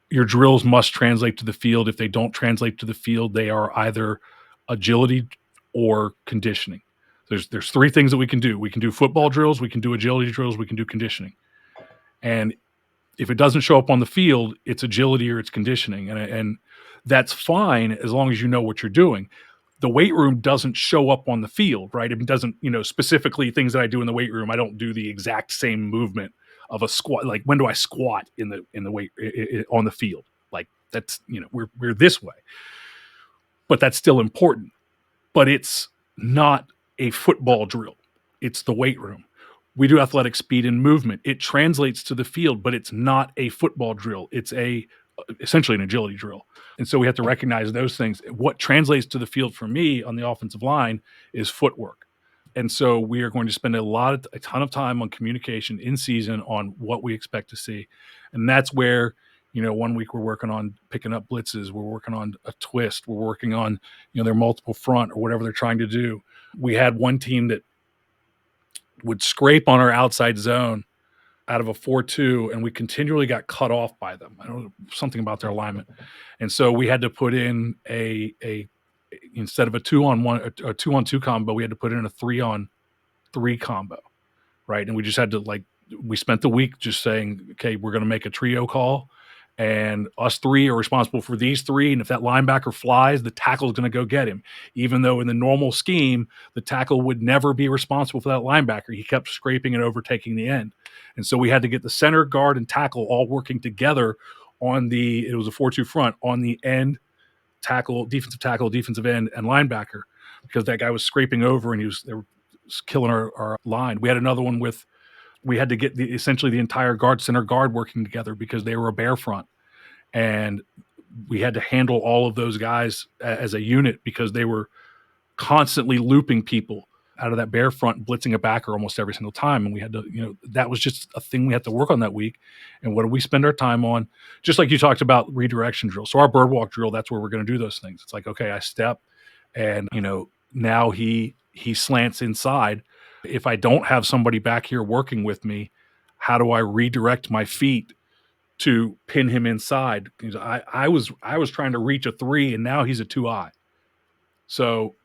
your drills must translate to the field. If they don't translate to the field, they are either agility or conditioning. There's three things that we can do. We can do football drills, we can do agility drills, we can do conditioning. And if it doesn't show up on the field, it's agility or it's conditioning. And that's fine as long as you know what you're doing. The weight room doesn't show up on the field, right? It doesn't, specifically things that I do in the weight room, I don't do the exact same movement of a squat. Like when do I squat in the weight on the field? Like that's, we're this way. But that's still important. But it's not a football drill. It's the weight room. We do athletic speed and movement. It translates to the field, but it's not a football drill. It's essentially an agility drill. And so we have to recognize those things. What translates to the field for me on the offensive line is footwork. And so we are going to spend a ton of time on communication in season on what we expect to see. And that's where, 1 week we're working on picking up blitzes. We're working on a twist. We're working on, their multiple front or whatever they're trying to do. We had one team that would scrape on our outside zone out of a 4-2, and we continually got cut off by them. I don't know, something about their alignment. And so we had to put in a instead of a 2-on-1, a 2-on-2 combo, we had to put in a 3-on-3 combo, right? And we just had to, we spent the week just saying, okay, we're going to make a trio call, and us three are responsible for these three. And if that linebacker flies, the tackle is going to go get him. Even though in the normal scheme, the tackle would never be responsible for that linebacker. He kept scraping and overtaking the end. And so we had to get the center, guard, and tackle all working together it was a 4-2 front on the end, defensive end, and linebacker, because that guy was scraping over and they were killing our line. We had another one we had to get essentially the entire center guard working together because they were a bear front. And we had to handle all of those guys as a unit because they were constantly looping people out of that bear front, blitzing a backer almost every single time. And we had to, that was just a thing we had to work on that week. And what do we spend our time on? Just like you talked about redirection drill. So our bird walk drill, that's where we're going to do those things. It's like, okay, I step and, now he slants inside. If I don't have somebody back here working with me, how do I redirect my feet to pin him inside? Because I was trying to reach a 3 and now he's a 2-eye. So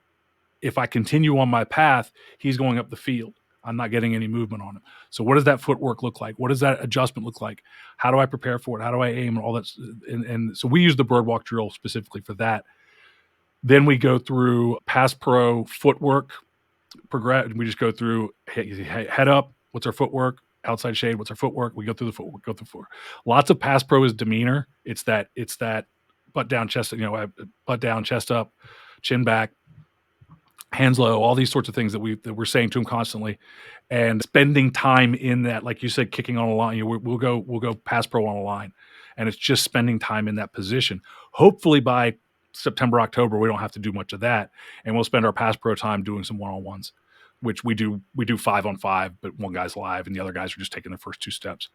if I continue on my path, he's going up the field. I'm not getting any movement on him. So what does that footwork look like? What does that adjustment look like? How do I prepare for it? How do I aim and all that? And so we use the bird walk drill specifically for that. Then we go through pass pro footwork. We just go through head up. What's our footwork? Outside shade. What's our footwork? We go through the footwork. Go through footwork. Lots of pass pro is demeanor. It's that butt down, chest. Butt down, chest up, chin back, hands low, all these sorts of things that we're saying to him constantly, and spending time in that, like you said, kicking on a line. We'll go pass pro on a line, and it's just spending time in that position. Hopefully by September, October, we don't have to do much of that, and we'll spend our pass pro time doing some one-on-ones, which we do 5-on-5, but one guy's live and the other guys are just taking the first 2 steps,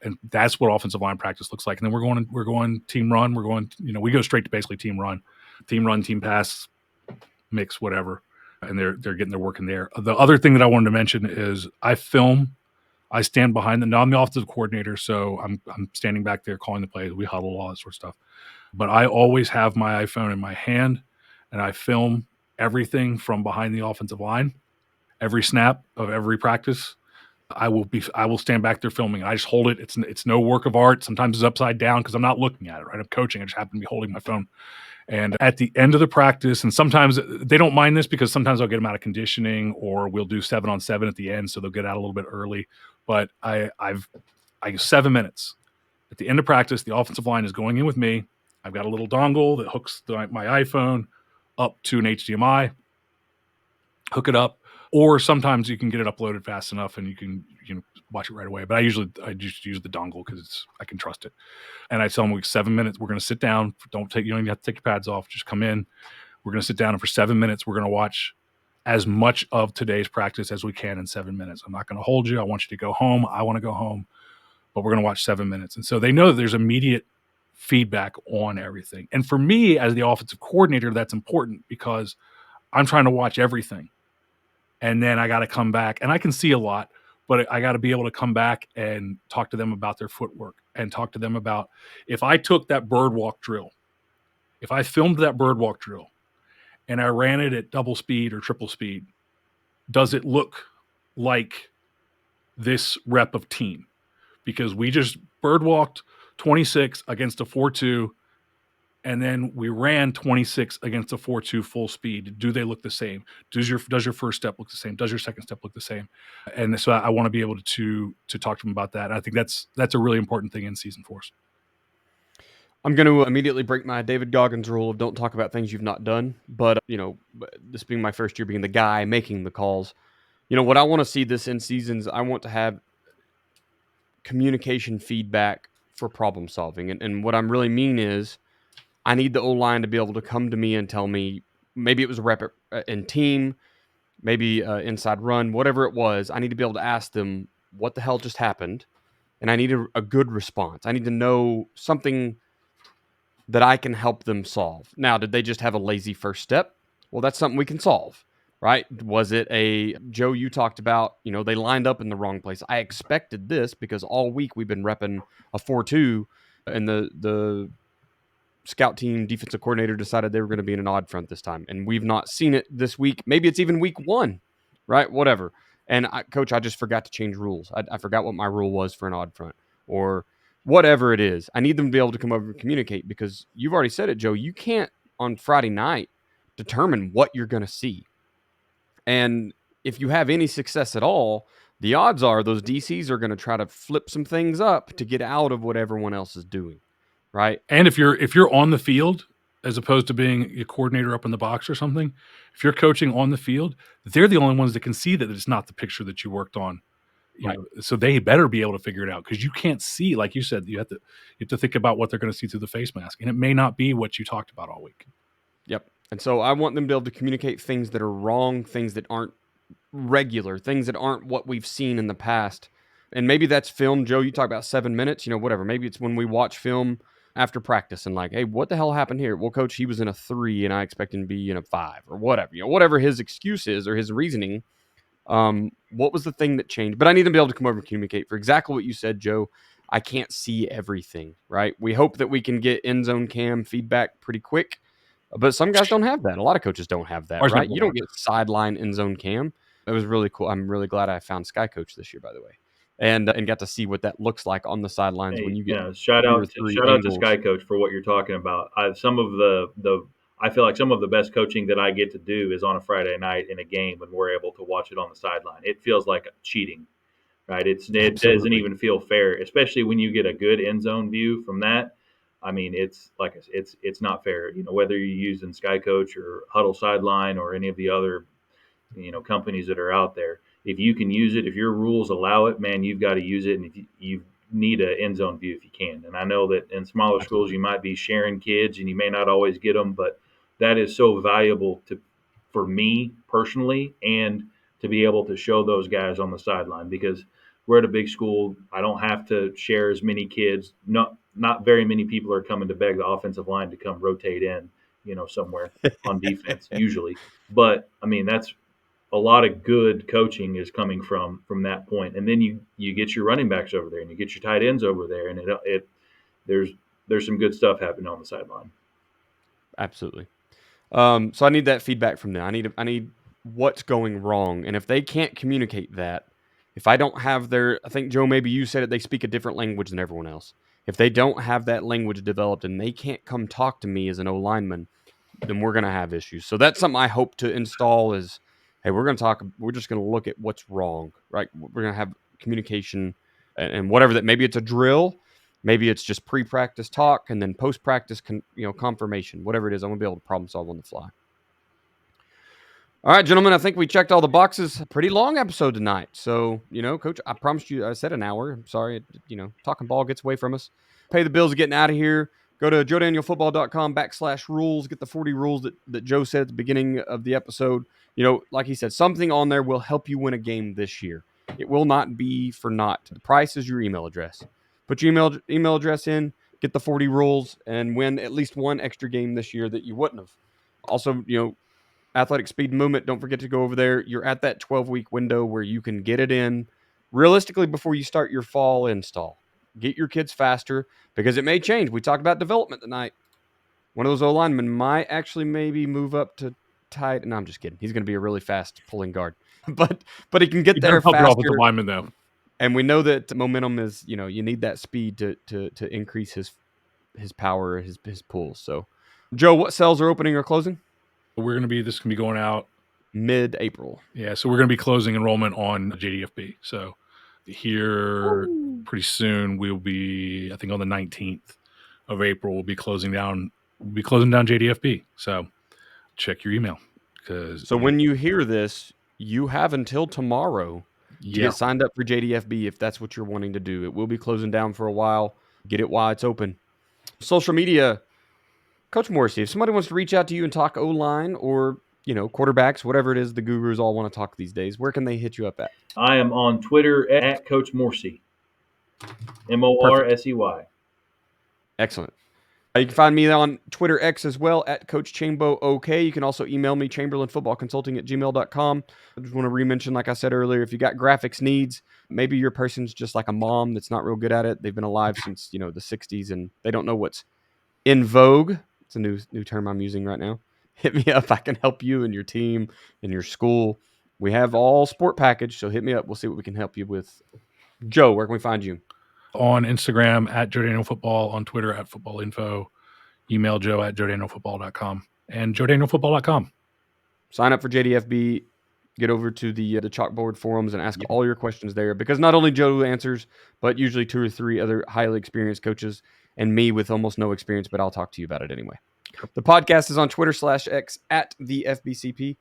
and that's what offensive line practice looks like. And then we're going team run. We're going, we go straight to basically team run, team pass, mix, whatever. And they're getting their work in there. The other thing that I wanted to mention is I stand behind them. Now I'm the offensive coordinator, so I'm standing back there calling the plays. We huddle, all that sort of stuff. But I always have my iPhone in my hand, and I film everything from behind the offensive line. Every snap of every practice, I will stand back there filming. I just hold it. It's no work of art. Sometimes it's upside down because I'm not looking at it, right? I'm coaching. I just happen to be holding my phone. And at the end of the practice, and sometimes they don't mind this because sometimes I'll get them out of conditioning, or we'll do 7-on-7 at the end, so they'll get out a little bit early. But I 7 minutes. At the end of practice, the offensive line is going in with me. I've got a little dongle that hooks my iPhone up to an HDMI, hook it up, or sometimes you can get it uploaded fast enough and you can watch it right away. But I just use the dongle because I can trust it. And I tell them, 7 minutes, we're going to sit down. You don't even have to take your pads off. Just come in. We're going to sit down, and for 7 minutes, we're going to watch as much of today's practice as we can in 7 minutes. I'm not going to hold you. I want you to go home. I want to go home, but we're going to watch 7 minutes. And so they know that there's immediate feedback on everything. And for me, as the offensive coordinator, that's important because I'm trying to watch everything. And then I got to come back, and I can see a lot, but I got to be able to come back and talk to them about their footwork and talk to them about, if I took that bird walk drill, if I filmed that bird walk drill and I ran it at double speed or triple speed, does it look like this rep of team? Because we just bird walked 26 against a 4-2, and then we ran 26 against a 4-2 full speed. Do they look the same? Does your first step look the same? Does your second step look the same? And so I want to be able to talk to them about that. And I think that's a really important thing in season for us. I'm going to immediately break my David Goggins rule of don't talk about things you've not done. But, this being my first year being the guy making the calls, what I want to see this in seasons, I want to have communication feedback for problem solving. And what I'm really mean is I need the O-line to be able to come to me and tell me, maybe it was a rep in team, maybe inside run, whatever it was. I need to be able to ask them what the hell just happened. And I need a good response. I need to know something that I can help them solve. Now, did they just have a lazy first step? Well, that's something we can solve, right? Was it Joe, you talked about, they lined up in the wrong place. I expected this because all week we've been repping a 4-2, and the scout team defensive coordinator decided they were going to be in an odd front this time. And we've not seen it this week. Maybe it's even week 1, right? Whatever. And Coach, I just forgot to change rules. I forgot what my rule was for an odd front or whatever it is. I need them to be able to come over and communicate, because you've already said it, Joe. You can't on Friday night determine what you're going to see. And if you have any success at all, the odds are those DCs are going to try to flip some things up to get out of what everyone else is doing. Right. And if you're on the field, as opposed to being a coordinator up in the box or something, if you're coaching on the field, they're the only ones that can see that it's not the picture that you worked on you know, so they better be able to figure it out, because you can't see, like you said, you have to think about what they're going to see through the face mask, and it may not be what you talked about all week. Yep. And so I want them to be able to communicate things that are wrong, things that aren't regular, things that aren't what we've seen in the past. And maybe that's film. Joe, you talk about 7 minutes, whatever. Maybe it's when we watch film after practice and like, hey, what the hell happened here? Well, coach, he was in a 3 and I expect him to be in a 5 or whatever, whatever his excuse is or his reasoning. What was the thing that changed? But I need them to be able to come over and communicate for exactly what you said, Joe. I can't see everything, right? We hope that we can get end zone cam feedback pretty quick, but some guys don't have that. A lot of coaches don't have that, right? You don't get sideline end zone cam. It was really cool. I'm really glad I found Sky Coach this year, by the way, and got to see what that looks like on the sidelines when you get shout out angles. to Sky Coach for what you're talking about. I feel like some of the best coaching that I get to do is on a Friday night in a game when we're able to watch it on the sideline. It feels like cheating, right? It doesn't even feel fair, especially when you get a good end zone view from that. I mean, it's not fair. Whether you're using Sky Coach or Huddle Sideline or any of the other companies that are out there. If you can use it, if your rules allow it, man, you've got to use it. And if you need an end zone view if you can. And I know that in smaller schools you might be sharing kids and you may not always get them, but that is so valuable for me personally, and to be able to show those guys on the sideline, because we're at a big school. I don't have to share as many kids. Not very many people are coming to beg the offensive line to come rotate in, somewhere on defense usually. But I mean, that's a lot of good coaching is coming from that point. And then you get your running backs over there and you get your tight ends over there, and there's some good stuff happening on the sideline. Absolutely. So I need that feedback from them. I need what's going wrong. And if they can't communicate that, if I don't have I think Joe, maybe you said it, they speak a different language than everyone else. If they don't have that language developed and they can't come talk to me as an O lineman, then we're going to have issues. So that's something I hope to install is, hey, we're just going to look at what's wrong, right? We're going to have communication and whatever that, maybe it's a drill, maybe it's just pre-practice talk and then post-practice, confirmation, whatever it is. I'm going to be able to problem solve on the fly. All right, gentlemen, I think we checked all the boxes. Pretty long episode tonight. So, Coach, I promised you, I said an hour. I'm sorry, talking ball gets away from us. Pay the bills of getting out of here. Go to joedanielfootball.com/rules. Get the 40 rules that Joe said at the beginning of the episode. Like he said, something on there will help you win a game this year. It will not be for naught. The price is your email address. Put your email address in, get the 40 rules, and win at least one extra game this year that you wouldn't have. Also, Athletic Speed and Movement, don't forget to go over there. You're at that 12-week window where you can get it in realistically before you start your fall install. Get your kids faster because it may change. We talked about development tonight. One of those O-linemen might actually maybe move up to tight. No, I'm just kidding. He's going to be a really fast pulling guard. But he can get there faster. Lineman, though. And we know that momentum is, you need that speed to increase his power, his pull. So, Joe, what cells are opening or closing? This can be going out mid-April. Yeah, so we're going to be closing enrollment on JDFB. So here pretty soon we'll be, I think on the 19th of April, we'll be closing down JDFB. So check your email. When you hear this, you have until tomorrow to get signed up for JDFB if that's what you're wanting to do. It will be closing down for a while. Get it while it's open. Social media, Coach Morsey, if somebody wants to reach out to you and talk O-line or, quarterbacks, whatever it is the gurus all want to talk these days, where can they hit you up at? I am on Twitter at Coach Morsey. Morsey. Excellent. You can find me on Twitter X as well at Coach Chambo OK. You can also email me, chamberlainfootballconsulting@gmail.com. I just want to re-mention, like I said earlier, if you got graphics needs, maybe your person's just like a mom that's not real good at it. They've been alive since, the 60s and they don't know what's in vogue. It's a new term I'm using right now. Hit me up. I can help you and your team and your school. We have all sport package, so hit me up. We'll see what we can help you with. Joe, where can we find you? On Instagram at JoeDanielFootball, on Twitter at FootballInfo, email Joe at JoeDanielFootball.com, and JoeDanielFootball.com. Sign up for JDFB. Get over to the Chalkboard forums and ask all your questions there, because not only Joe answers, but usually 2 or 3 other highly experienced coaches and me with almost no experience, but I'll talk to you about it anyway. The podcast is on Twitter /X at the FBCP.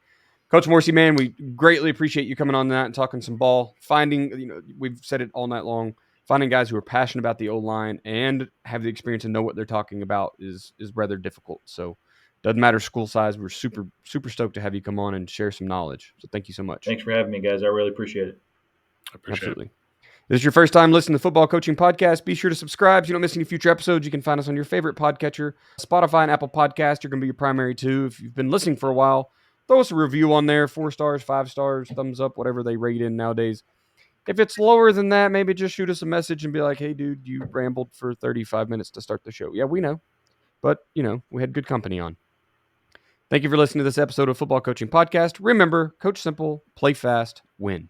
Coach Morsey, man, we greatly appreciate you coming on that and talking some ball. Finding, we've said it all night long, finding guys who are passionate about the O-line and have the experience and know what they're talking about is rather difficult. So doesn't matter school size. We're super, super stoked to have you come on and share some knowledge. So thank you so much. Thanks for having me, guys. I really appreciate it. I appreciate Absolutely. it. If this is your first time listening to the Football Coaching Podcast, be sure to subscribe so you don't miss any future episodes. You can find us on your favorite podcatcher, Spotify and Apple Podcast. You're going to be your primary two. If you've been listening for a while, throw us a review on there, 4 stars, 5 stars, thumbs up, whatever they rate in nowadays. If it's lower than that, maybe just shoot us a message and be like, hey, dude, you rambled for 35 minutes to start the show. Yeah, we know. But, we had good company on. Thank you for listening to this episode of Football Coaching Podcast. Remember, coach simple, play fast, win.